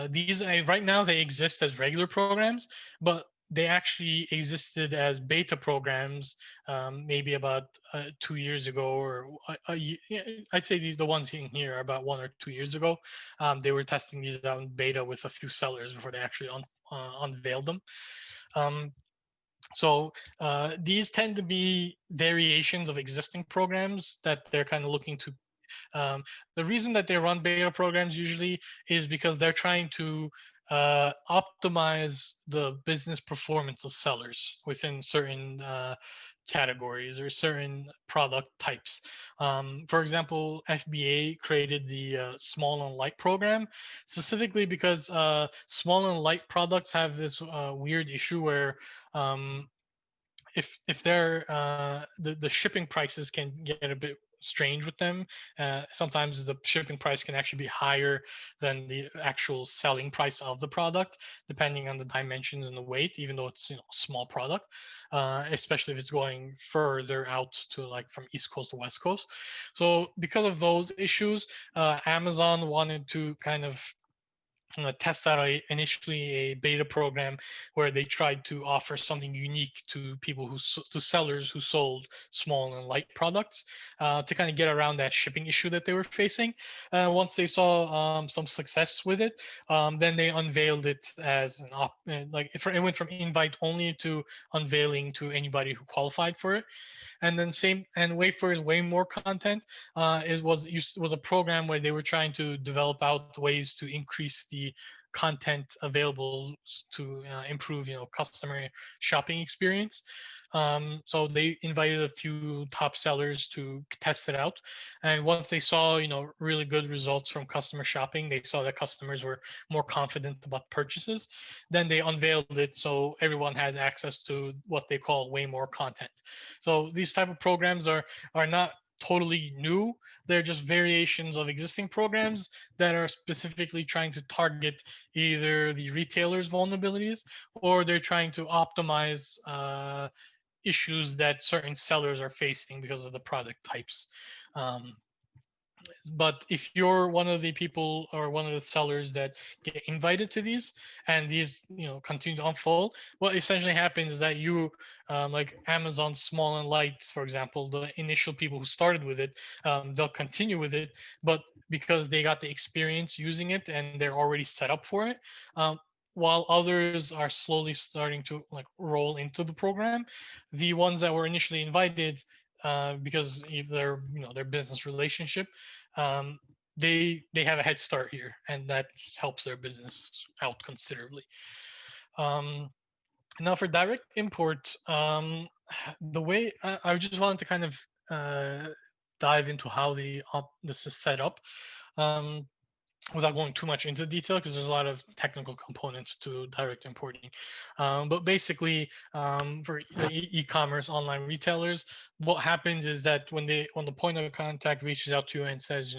these right now they exist as regular programs, but they actually existed as beta programs maybe about 2 years ago, or yeah, I'd say the ones in here are about 1 or 2 years ago. They were testing these out in beta with a few sellers before they actually unveiled them. Um, so these tend to be variations of existing programs that they're kind of looking to. The reason that they run beta programs usually is because they're trying to optimize the business performance of sellers within certain categories or certain product types. For example, FBA created the small and light program specifically because small and light products have this weird issue where um, if they're the shipping prices can get a bit strange with them. Sometimes the shipping price can actually be higher than the actual selling price of the product, depending on the dimensions and the weight, even though it's a small product, especially if it's going further out to like from East Coast to West Coast. So because of those issues, Amazon wanted to kind of test out initially a beta program where they tried to offer something unique to people to sellers who sold small and light products to kind of get around that shipping issue that they were facing. Once they saw some success with it, then they unveiled it as it went from invite only to unveiling to anybody who qualified for it. And then same and wait for is way more content. Was a program where they were trying to develop out ways to increase the content available to improve customer shopping experience. So they invited a few top sellers to test it out, and once they saw really good results from customer shopping, they saw that customers were more confident about purchases. Then they unveiled it so everyone has access to what they call way more content. So these type of programs are not totally new. They're just variations of existing programs that are specifically trying to target either the retailer's vulnerabilities, or they're trying to optimize issues that certain sellers are facing because of the product types. Um, but if you're one of the people or one of the sellers that get invited to these, and these continue to unfold, what essentially happens is that you like Amazon small and light, for example, the initial people who started with it, they'll continue with it, but because they got the experience using it and they're already set up for it, while others are slowly starting to like roll into the program, the ones that were initially invited, because of their business relationship, um, they have a head start here, and that helps their business out considerably. Um, Now for direct import, the way I just wanted to kind of dive into how this is set up. Um, Without going too much into detail because there's a lot of technical components to direct importing. But basically, for the e-commerce online retailers, what happens is that when the point of contact reaches out to you and says,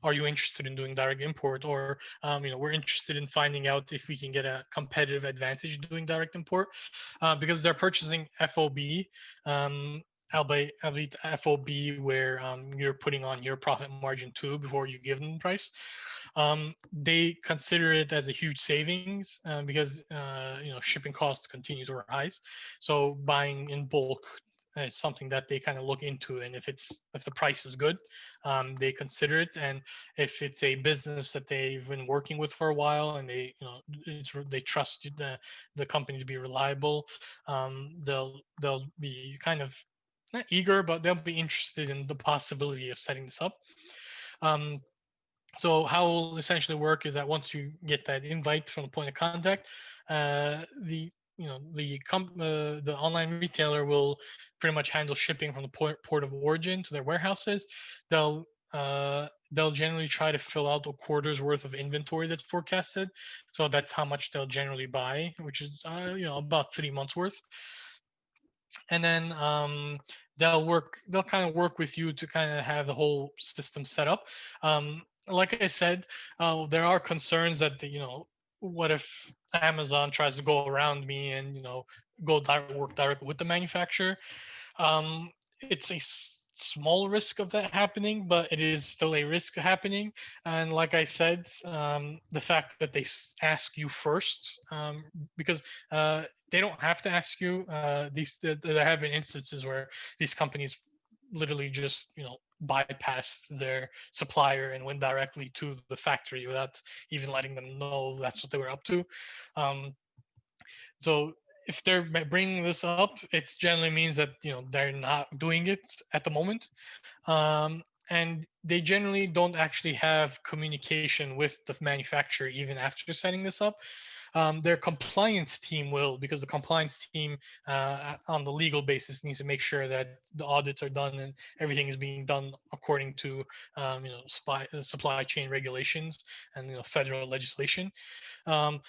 are you interested in doing direct import, or we're interested in finding out if we can get a competitive advantage doing direct import, because they're purchasing FOB. Um, albeit FOB, where you're putting on your profit margin too before you give them the price. They consider it as a huge savings because shipping costs continue to rise. So buying in bulk is something that they kind of look into, and if the price is good, they consider it. And if it's a business that they've been working with for a while and they trust the company to be reliable, they'll be kind of not eager, but they'll be interested in the possibility of setting this up. Um, so how it will essentially work is that once you get that invite from the point of contact, the online retailer will pretty much handle shipping from the port of origin to their warehouses. They'll they'll generally try to fill out a quarter's worth of inventory that's forecasted. So that's how much they'll generally buy, which is about 3 months worth. And then they'll kind of work with you to kind of have the whole system set up. Like I said, there are concerns that what if Amazon tries to go around me and work directly with the manufacturer. um, it's a small risk of that happening, but it is still a risk happening. And like I said, the fact that they ask you first, because they don't have to ask you. There have been instances where these companies literally just bypassed their supplier and went directly to the factory without even letting them know that's what they were up to. Um, so if they're bringing this up, it generally means that they're not doing it at the moment, and they generally don't actually have communication with the manufacturer even after setting this up. Their compliance team will, because the compliance team on the legal basis needs to make sure that the audits are done and everything is being done according to supply chain regulations and federal legislation. Um,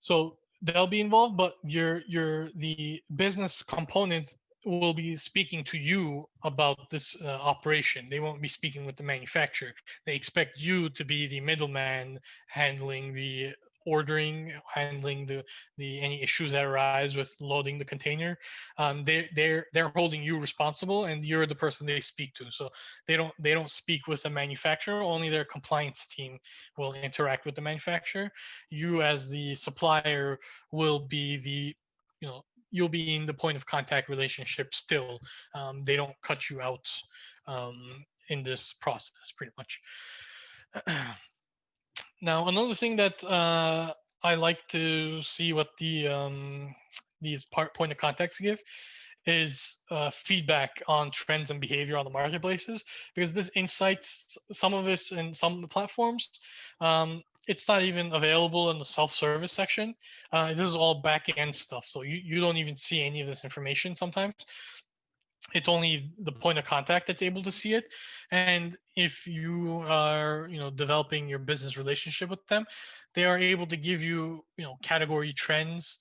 so they'll be involved, but the business component will be speaking to you about this operation. They won't be speaking with the manufacturer. They expect you to be the middleman, handling the ordering, handling the any issues that arise with loading the container. They're holding you responsible, and you're the person they speak to. So they don't speak with the manufacturer. Only their compliance team will interact with the manufacturer. You as the supplier will be you'll be in the point of contact relationship still. They don't cut you out in this process, pretty much. Now, another thing that I like to see what these point of contacts give is feedback on trends and behavior on the marketplaces, because this insights, some of this in some platforms, it's not even available in the self-service section. This is all back-end stuff, so you don't even see any of this information sometimes. It's only the point of contact that's able to see it. And if you are developing your business relationship with them, they are able to give you category trends,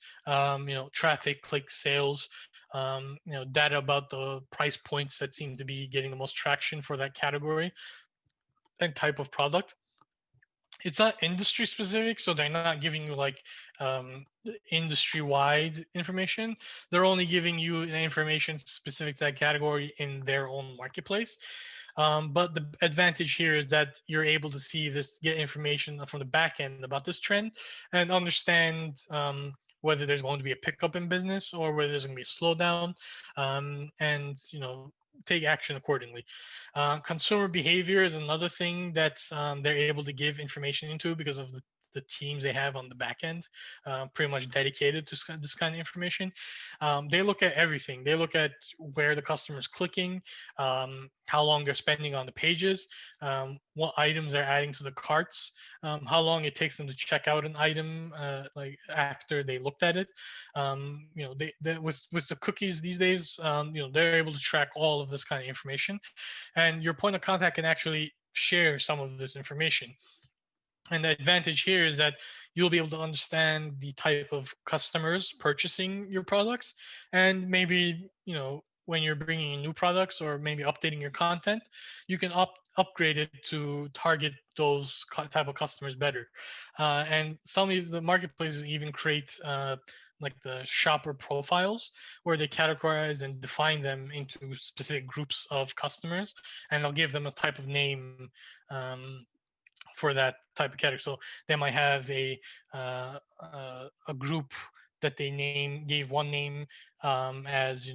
traffic, click, sales, data about the price points that seem to be getting the most traction for that category and type of product. It's not industry specific, so they're not giving you like industry wide information. They're only giving you the information specific to that category in their own marketplace. But the advantage here is that you're able to see this, get information from the back end about this trend, and understand whether there's going to be a pickup in business or whether there's going to be a slowdown, and take action accordingly. Consumer behavior is another thing that they're able to give information into because of the teams they have on the back end, pretty much dedicated to this kind of information. They look at everything. They look at where the customer is clicking, how long they're spending on the pages, what items they're adding to the carts, how long it takes them to check out an item, like after they looked at it. With the cookies these days, they're able to track all of this kind of information, and your point of contact can actually share some of this information. And the advantage here is that you'll be able to understand the type of customers purchasing your products, and maybe when you're bringing in new products or maybe updating your content, you can upgrade it to target those type of customers better. And some of the marketplaces even create like the shopper profiles, where they categorize and define them into specific groups of customers, and they'll give them a type of name for that type of category. So they might have a group that they gave one name, as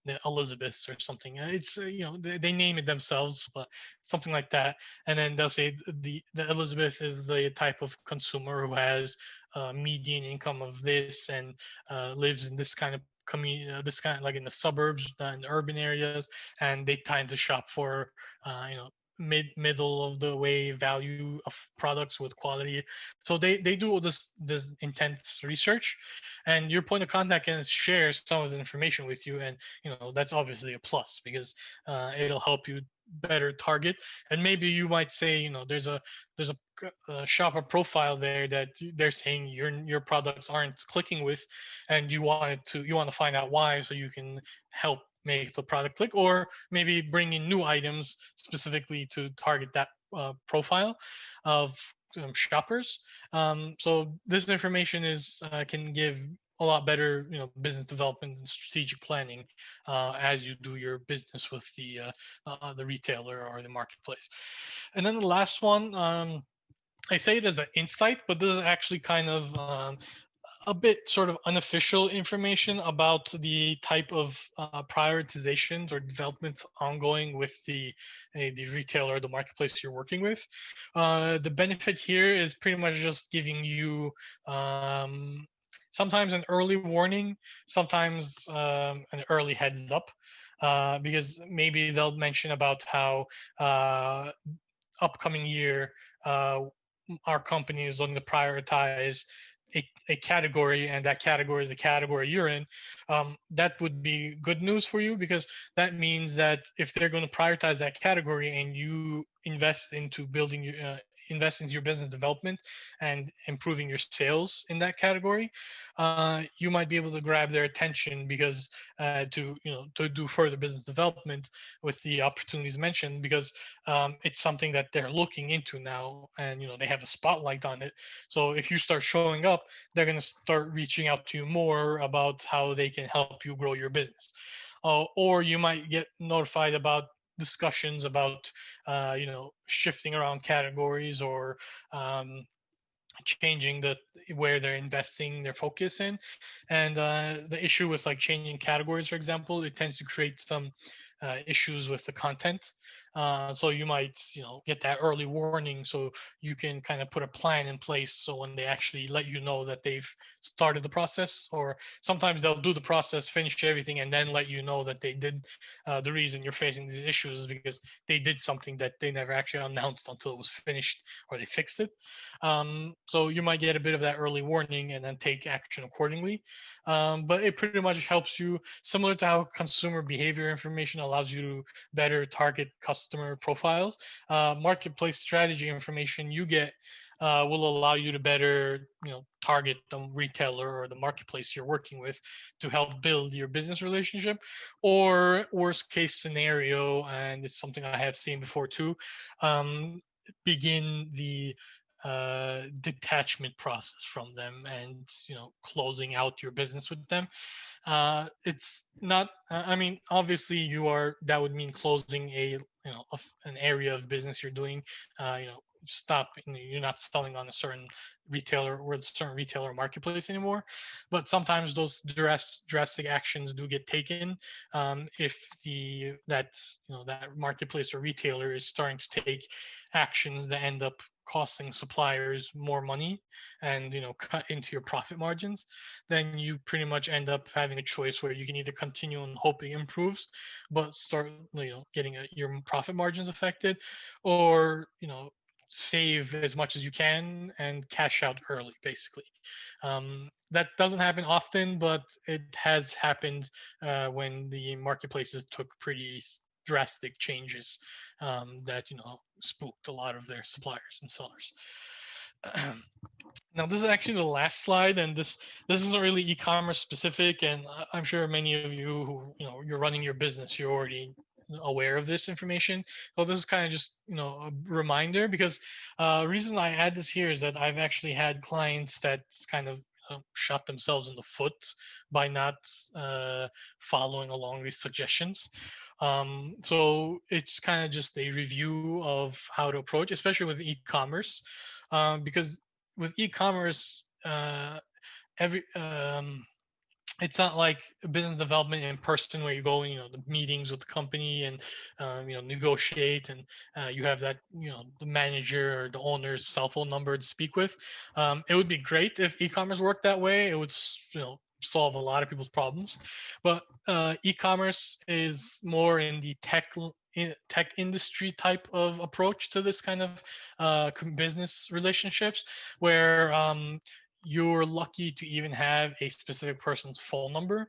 the Elizabeths or something. It's they name it themselves, but something like that. And then they'll say the Elizabeth is the type of consumer who has median income of this and lives in this kind of community, this kind of like in the suburbs, in the urban areas, and they tend to shop for middle of the way value of products with quality. So they do all this intense research, and your point of contact can share some of the information with you, and that's obviously a plus because it'll help you better target. And maybe you might say, there's a shopper profile there that they're saying your products aren't clicking with, and you want to find out why, so you can help make the product click, or maybe bring in new items specifically to target that profile of shoppers. So this information is can give a lot better business development and strategic planning as you do your business with the retailer or the marketplace. And then the last one, I say it as an insight, but this is actually kind of a bit sort of unofficial information about the type of prioritizations or developments ongoing with the retailer or the marketplace you're working with. The benefit here is pretty much just giving you sometimes an early warning, sometimes an early heads up, because maybe they'll mention about how upcoming year our company is looking to prioritize a category, and that category is the category you're in. That would be good news for you, because that means that if they're going to prioritize that category and you invest into your business development and improving your sales in that category, you might be able to grab their attention, because to do further business development with the opportunities mentioned, because it's something that they're looking into now, and they have a spotlight on it. So if you start showing up, they're going to start reaching out to you more about how they can help you grow your business. Or you might get notified about discussions about shifting around categories, or changing where they're investing their focus in. And the issue with like changing categories, for example, it tends to create some issues with the content. So you might get that early warning, so you can kind of put a plan in place, so when they actually let you know that they've started the process, or sometimes they'll do the process, finish everything, and then let you know that they did. The reason you're facing these issues is because they did something that they never actually announced until it was finished, or they fixed it. So you might get a bit of that early warning and then take action accordingly. But it pretty much helps you, similar to how consumer behavior information allows you to better target customer profiles. Marketplace strategy information you get will allow you to better, target the retailer or the marketplace you're working with to help build your business relationship. Or worst case scenario, and it's something I have seen before too, begin the detachment process from them, and closing out your business with them. It's not, I mean, obviously that would mean closing an area of business you're doing. Stop, you're not selling on a certain retailer or a certain retailer marketplace anymore. But sometimes those drastic actions do get taken, if that marketplace or retailer is starting to take actions that end up costing suppliers more money, and cut into your profit margins. Then you pretty much end up having a choice where you can either continue and hope it improves, but start getting your profit margins affected, or save as much as you can and cash out early, basically. That doesn't happen often, but it has happened when the marketplaces took pretty drastic changes that spooked a lot of their suppliers and sellers. Now, this is actually the last slide, and this isn't really e-commerce specific, and I'm sure many of you who you're running your business, you're already aware of this information. So this is kind of just a reminder, because reason I add this here is that I've actually had clients that kind of shot themselves in the foot by not following along these suggestions. So it's kind of just a review of how to approach, especially with e-commerce, because with e-commerce, every it's not like business development in person where you go, the meetings with the company and, negotiate, and you have that, the manager or the owner's cell phone number to speak with. It would be great if e-commerce worked that way. It would, solve a lot of people's problems. But e-commerce is more in the tech industry type of approach to this kind of business relationships, where you're lucky to even have a specific person's phone number.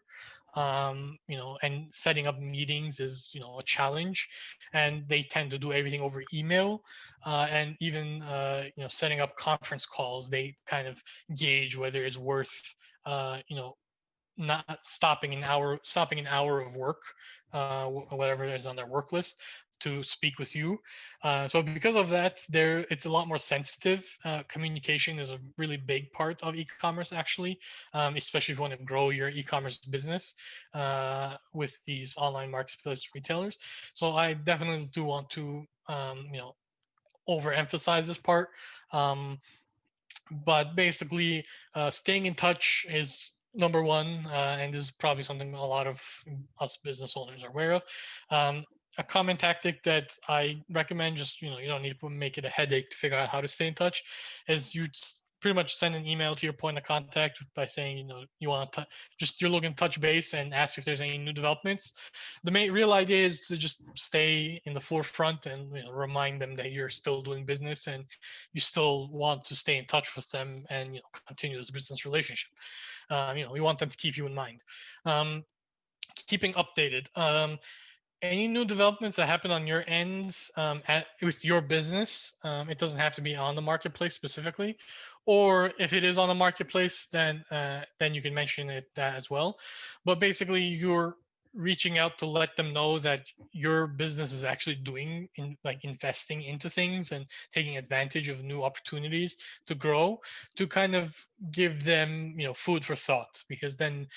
And setting up meetings is, a challenge, and they tend to do everything over email. And even, setting up conference calls, they kind of gauge whether it's worth, not stopping an hour of work, whatever is on their work list, to speak with you. So because of that, it's a lot more sensitive. Communication is a really big part of e-commerce, actually, especially if you want to grow your e-commerce business with these online marketplace retailers. So I definitely do want to, overemphasize this part. But basically, staying in touch is number one, and this is probably something a lot of us business owners are aware of. A common tactic that I recommend, just, you don't need to make it a headache to figure out how to stay in touch, is you pretty much send an email to your point of contact by saying, you want to just, you're looking to touch base and ask if there's any new developments. The main real idea is to just stay in the forefront and, remind them that you're still doing business and you still want to stay in touch with them and, continue this business relationship. We want them to keep you in mind. Keeping updated. Any new developments that happen on your end, with your business, it doesn't have to be on the marketplace specifically, or if it is on the marketplace, then you can mention that as well. But basically, you're reaching out to let them know that your business is actually investing into things and taking advantage of new opportunities to grow, to kind of give them, food for thought, because then,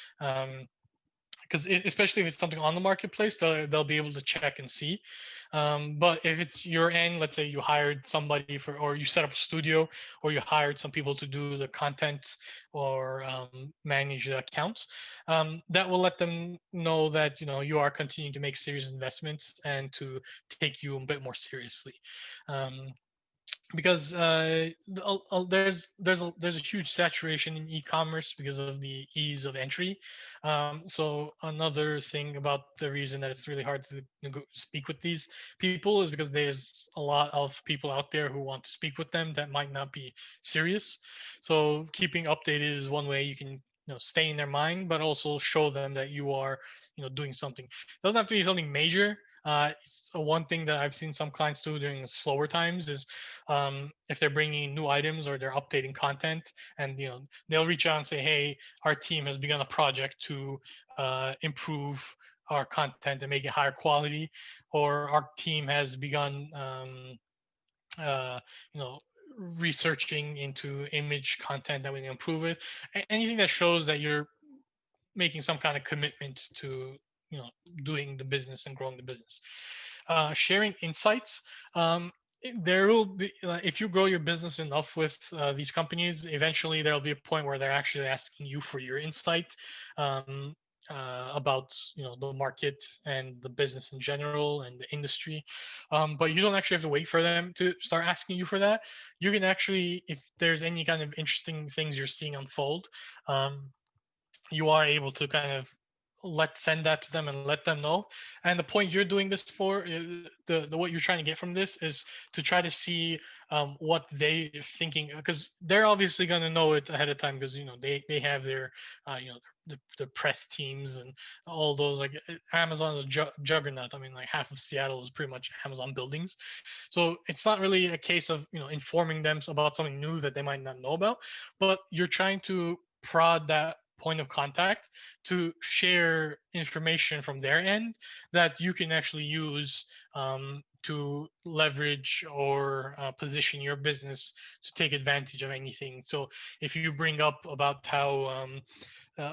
because especially if it's something on the marketplace, they'll be able to check and see. But if it's your end, let's say you hired somebody or you set up a studio, or you hired some people to do the content, or manage the accounts, that will let them know that, you are continuing to make serious investments and to take you a bit more seriously. Because there's a huge saturation in e-commerce because of the ease of entry. So another thing about the reason that it's really hard to speak with these people is because there's a lot of people out there who want to speak with them that might not be serious. So keeping updated is one way you can, stay in their mind, but also show them that you are, doing something. It doesn't have to be something major. It's one thing that I've seen some clients do during slower times is, if they're bringing new items or they're updating content, and they'll reach out and say, hey, our team has begun a project to improve our content and make it higher quality, or our team has begun uh, you know researching into image content that we can improve it. Anything that shows that you're making some kind of commitment to, doing the business and growing the business. Sharing insights. There will be, if you grow your business enough with these companies, eventually there'll be a point where they're actually asking you for your insight, about, the market and the business in general and the industry. But you don't actually have to wait for them to start asking you for that. You can actually, if there's any kind of interesting things you're seeing unfold, you are able to kind of send that to them and let them know. And the point you're doing this for, the what you're trying to get from this is to try to see what they are thinking, because they're obviously going to know it ahead of time, because they have their the press teams and all those. Like, Amazon is a juggernaut. I mean, like, half of Seattle is pretty much Amazon buildings. So it's not really a case of informing them about something new that they might not know about, but you're trying to prod that point of contact to share information from their end that you can actually use, to leverage or position your business to take advantage of anything. So if you bring up about how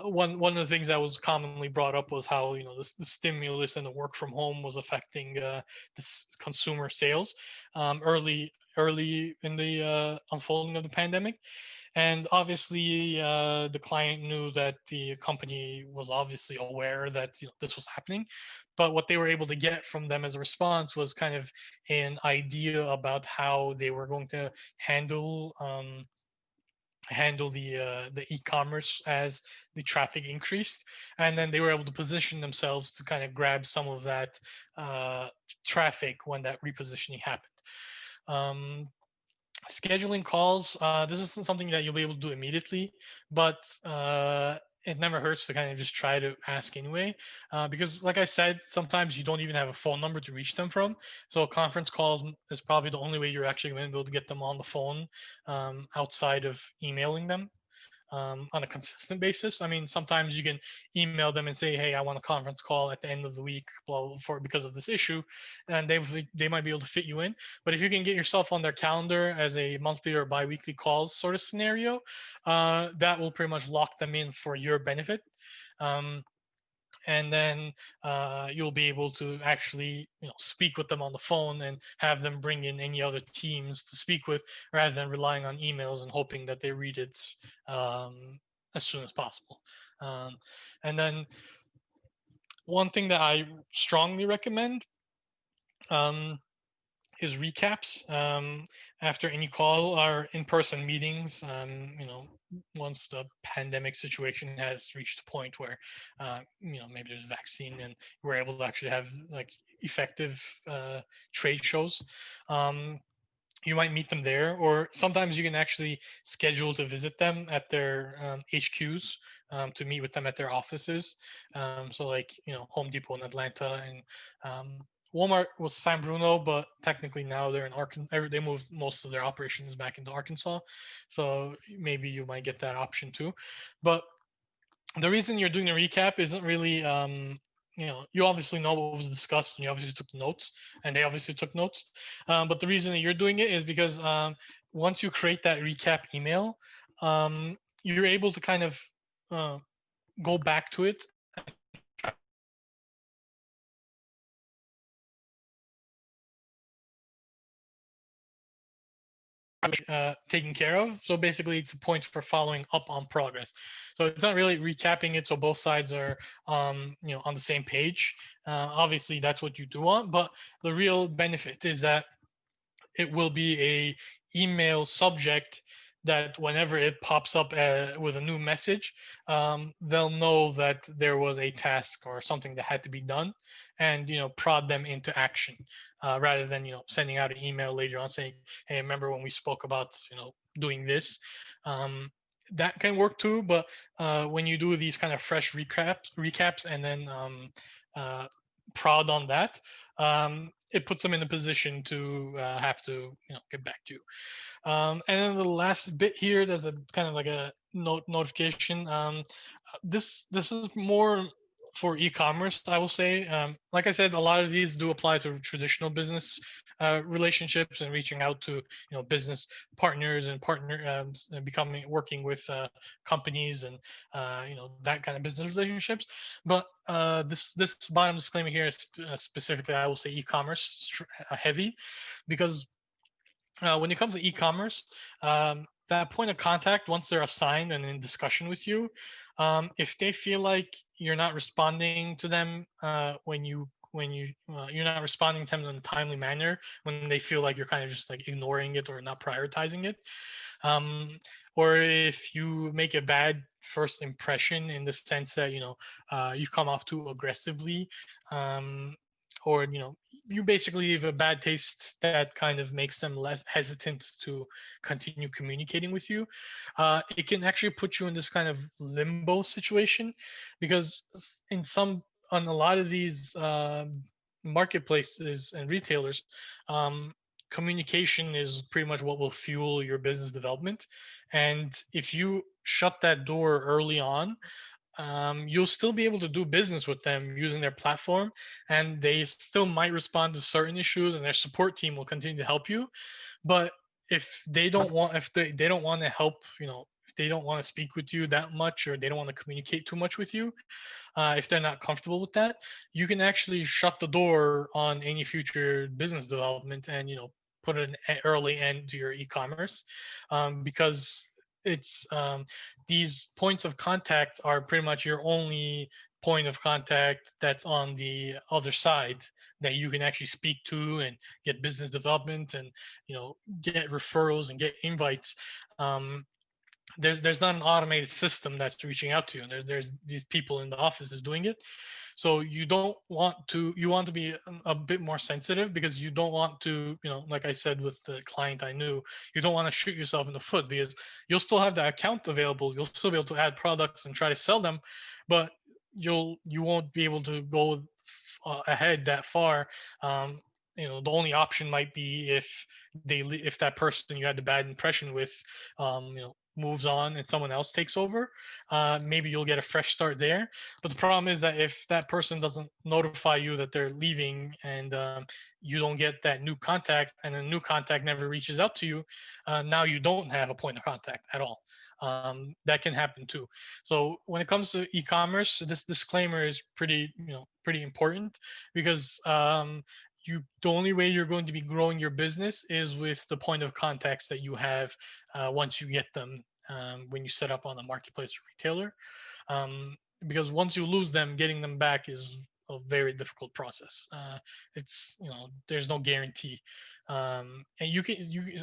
one of the things that was commonly brought up was how the stimulus and the work from home was affecting this consumer sales early in the unfolding of the pandemic. And obviously, the client knew that the company was obviously aware that this was happening. But what they were able to get from them as a response was kind of an idea about how they were going to handle the e-commerce as the traffic increased, and then they were able to position themselves to kind of grab some of that uh, traffic when that repositioning happened. Um, Scheduling calls, this isn't something that you'll be able to do immediately, but it never hurts to kind of just try to ask anyway, because like I said, sometimes you don't even have a phone number to reach them from. So conference calls is probably the only way you're actually going to be able to get them on the phone, outside of emailing them on a consistent basis. I mean, sometimes you can email them and say, "Hey, I want a conference call at the end of the week, blah, blah, for because of this issue," and they might be able to fit you in. But if you can get yourself on their calendar as a monthly or biweekly calls sort of scenario, that will pretty much lock them in for your benefit. Um, and then you'll be able to actually speak with them on the phone and have them bring in any other teams to speak with, rather than relying on emails and hoping that they read it as soon as possible. um, and then one thing that I strongly recommend um, is recaps after any call or in-person meetings. Once the pandemic situation has reached a point where maybe there's a vaccine and we're able to actually have like effective trade shows. um, you might meet them there, or sometimes you can actually schedule to visit them at their HQs, to meet with them at their offices. So like Home Depot in Atlanta, and Walmart was San Bruno, but technically now they're in Arkansas. They moved most of their operations back into Arkansas, so maybe you might get that option too. But the reason you're doing a recap isn't really you obviously know what was discussed and you obviously took notes, and they obviously took notes. But the reason that you're doing it is because once you create that recap email, you're able to kind of uh, go back to it taken care of. So basically, it's a point for following up on progress. So it's not really recapping it so both sides are on the same page. Obviously, that's what you do want, but the real benefit is that it will be a email subject that whenever it pops up with a new message, they'll know that there was a task or something that had to be done, and prod them into action, rather than sending out an email later on saying, "Hey, remember when we spoke about doing this?" Um, that can work too, but when you do these kind of fresh recaps, and then uh, prod on that, it puts them in a position to have to get back to you. And then the last bit here, there's a kind of like a notification. This is more for e-commerce, I will say. Like I said, a lot of these do apply to traditional business relationships and reaching out to business partners and becoming working with companies and that kind of business relationships. But this bottom disclaimer here is specifically, I will say, e-commerce heavy, because when it comes to e-commerce, that point of contact, once they're assigned and in discussion with you, if they feel like you're not responding to them you're not responding to them in a timely manner, when they feel like you're kind of just like ignoring it or not prioritizing it, um, or if you make a bad first impression in the sense that you come off too aggressively, um, or you basically leave a bad taste that kind of makes them less hesitant to continue communicating with you, it can actually put you in this kind of limbo situation, because on a lot of these marketplaces and retailers, um, communication is pretty much what will fuel your business development. And if you shut that door early on, you'll still be able to do business with them using their platform, and they still might respond to certain issues, and their support team will continue to help you. But if they don't want to help, if they don't want to speak with you that much, or they don't want to communicate too much with you, if they're not comfortable with that, you can actually shut the door on any future business development, and put an early end to your e-commerce, because it's these points of contact are pretty much your only point of contact that's on the other side, that you can actually speak to and get business development, and get referrals and get invites. There's not an automated system that's reaching out to you, and there's these people in the offices doing it. So you want to be a bit more sensitive, because you don't want to, like I said with the client I knew, you don't want to shoot yourself in the foot, because you'll still have the account available, you'll still be able to add products and try to sell them, but you won't be able to go ahead that far. The only option might be if that person you had the bad impression with, moves on and someone else takes over. Maybe you'll get a fresh start there. But the problem is that if that person doesn't notify you that they're leaving, and you don't get that new contact, and the new contact never reaches out to you, now you don't have a point of contact at all. That can happen too. So when it comes to e-commerce, this disclaimer is pretty important, because the only way you're going to be growing your business is with the point of contacts that you have, once you get them, when you set up on a marketplace or retailer. Because once you lose them, getting them back is a very difficult process. It's there's no guarantee. And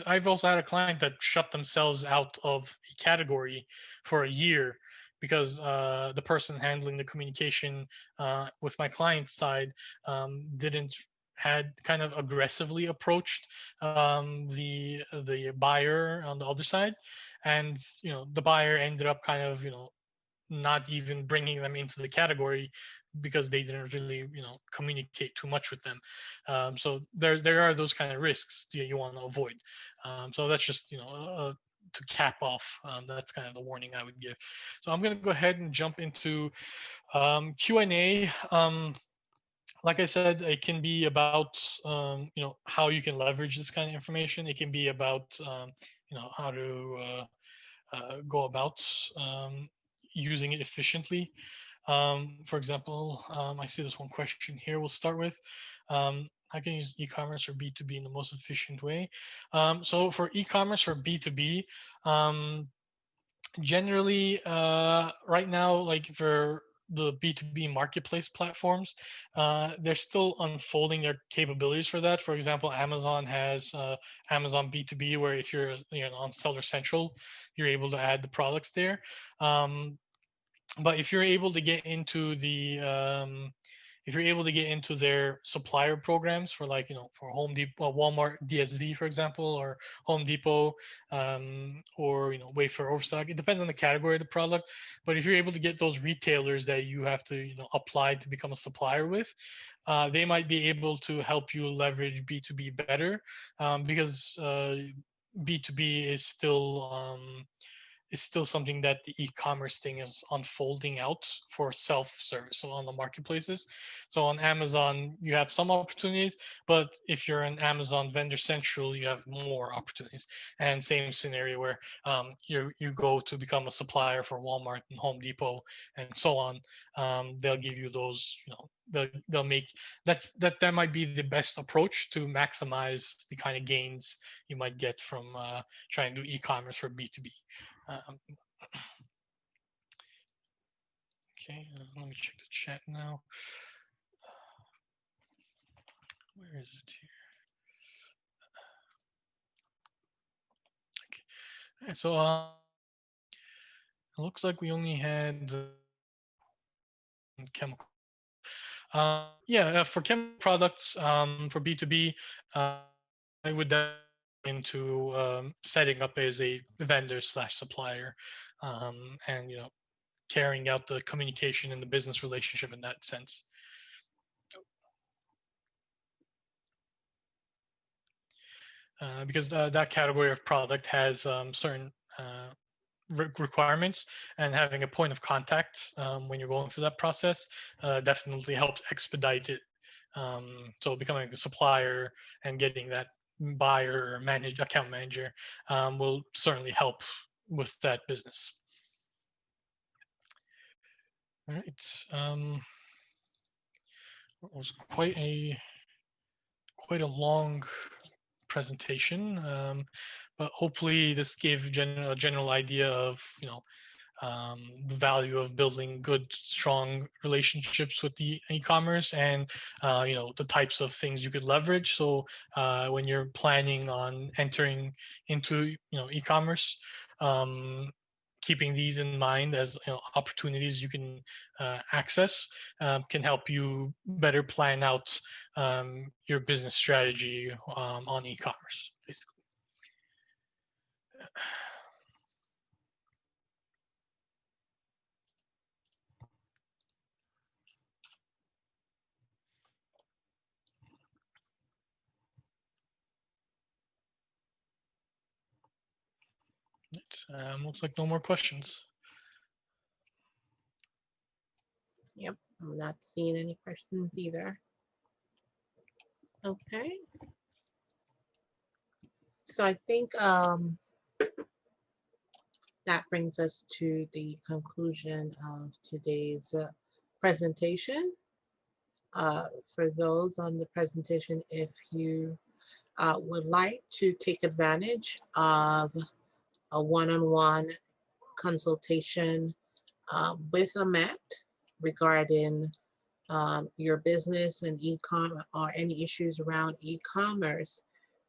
I've also had a client that shut themselves out of a category for a year, because the person handling the communication with my client side didn't had kind of aggressively approached the buyer on the other side, and the buyer ended up kind of not even bringing them into the category, because they didn't really communicate too much with them. So there are those kind of risks you want to avoid. So that's just to cap off. That's kind of the warning I would give. So I'm going to go ahead and jump into Q&A. Like I said, it can be about how you can leverage this kind of information. It can be about how to go about using it efficiently. For example, I see this one question here. We'll start with how can you use e-commerce or B2B in the most efficient way? So for e-commerce or B2B, generally right now, like for the B2B marketplace platforms, they're still unfolding their capabilities for that. For example, Amazon has Amazon B2B, where if you're on Seller Central, you're able to add the products there. But if you're able to get into their supplier programs for, like, for Home Depot, Walmart DSV, for example, or Home Depot, or Wayfair Overstock, it depends on the category of the product. But if you're able to get those retailers that you have to apply to become a supplier with, they might be able to help you leverage B2B better, because B2B is still something that the e-commerce thing is unfolding out for self-service, so on the marketplaces. So on Amazon, you have some opportunities, but if you're an Amazon Vendor Central, you have more opportunities. And same scenario where you go to become a supplier for Walmart and Home Depot and so on. They'll give you those, they'll make that might be the best approach to maximize the kind of gains you might get from trying to do e-commerce for B2B. Okay, let me check the chat now. Where is it here? Okay. All right, so it looks like we only had chemical. Yeah, for chemical products, for B2B, I would dive into setting up as a vendor/supplier, and carrying out the communication and the business relationship in that sense. Because that category of product has certain requirements, and having a point of contact when you're going through that process definitely helps expedite it. So becoming a supplier and getting that buyer or account manager will certainly help with that business. All right. It was quite a long presentation, but hopefully this gave a general idea of the value of building good, strong relationships with the e-commerce, and the types of things you could leverage. So when you're planning on entering into e-commerce, keeping these in mind as opportunities you can access can help you better plan out your business strategy on e-commerce, basically. Looks like no more questions. Yep, I'm not seeing any questions either. Okay. So I think that brings us to the conclusion of today's presentation. For those on the presentation, if you would like to take advantage of a one-on-one consultation with Amet regarding your business and e-com or any issues around e-commerce,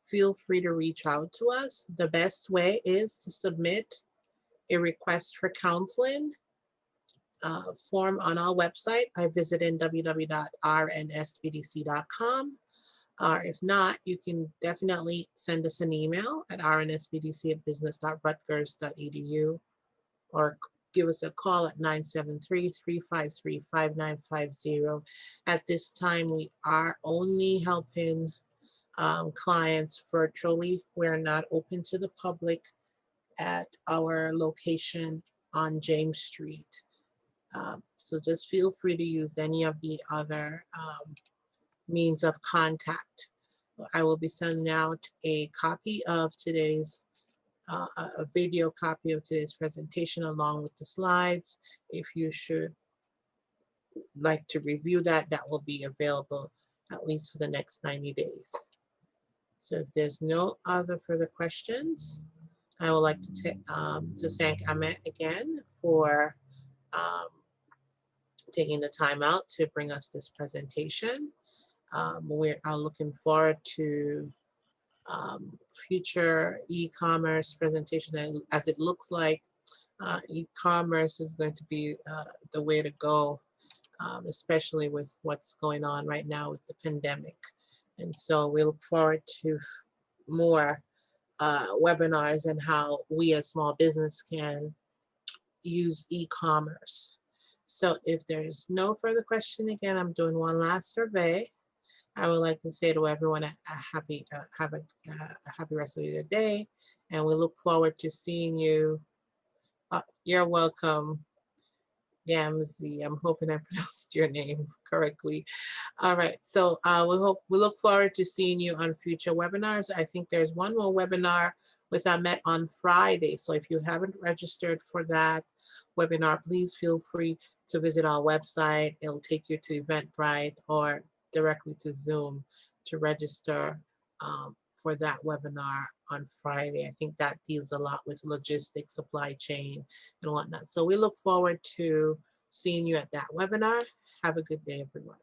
feel free to reach out to us. The best way is to submit a request for counseling form on our website by visiting www.rnsbdc.com. If not, you can definitely send us an email at rnsbdc@business.rutgers.edu or give us a call at 973-353-5950. At this time, we are only helping clients virtually. We're not open to the public at our location on James Street. So just feel free to use any of the other means of contact. I will be sending out a copy of today's a video copy of today's presentation along with the slides. If you should like to review that, that will be available at least for the next 90 days. So if there's no other further questions, I would like to thank Amet again for taking the time out to bring us this presentation. We are looking forward to future e-commerce presentation, as it looks like e-commerce is going to be the way to go, especially with what's going on right now with the pandemic. And so we look forward to more webinars and how we as small business can use e-commerce. So if there's no further question, again, I'm doing one last survey. I would like to say to everyone have a happy rest of your day, and we look forward to seeing you. You're welcome, Gamzi. I'm hoping I pronounced your name correctly. All right, so we look forward to seeing you on future webinars. I think there's one more webinar with Amet on Friday. So if you haven't registered for that webinar, please feel free to visit our website. It'll take you to Eventbrite or directly to Zoom to register for that webinar on Friday. I think that deals a lot with logistics, supply chain, and whatnot. So we look forward to seeing you at that webinar. Have a good day, everyone.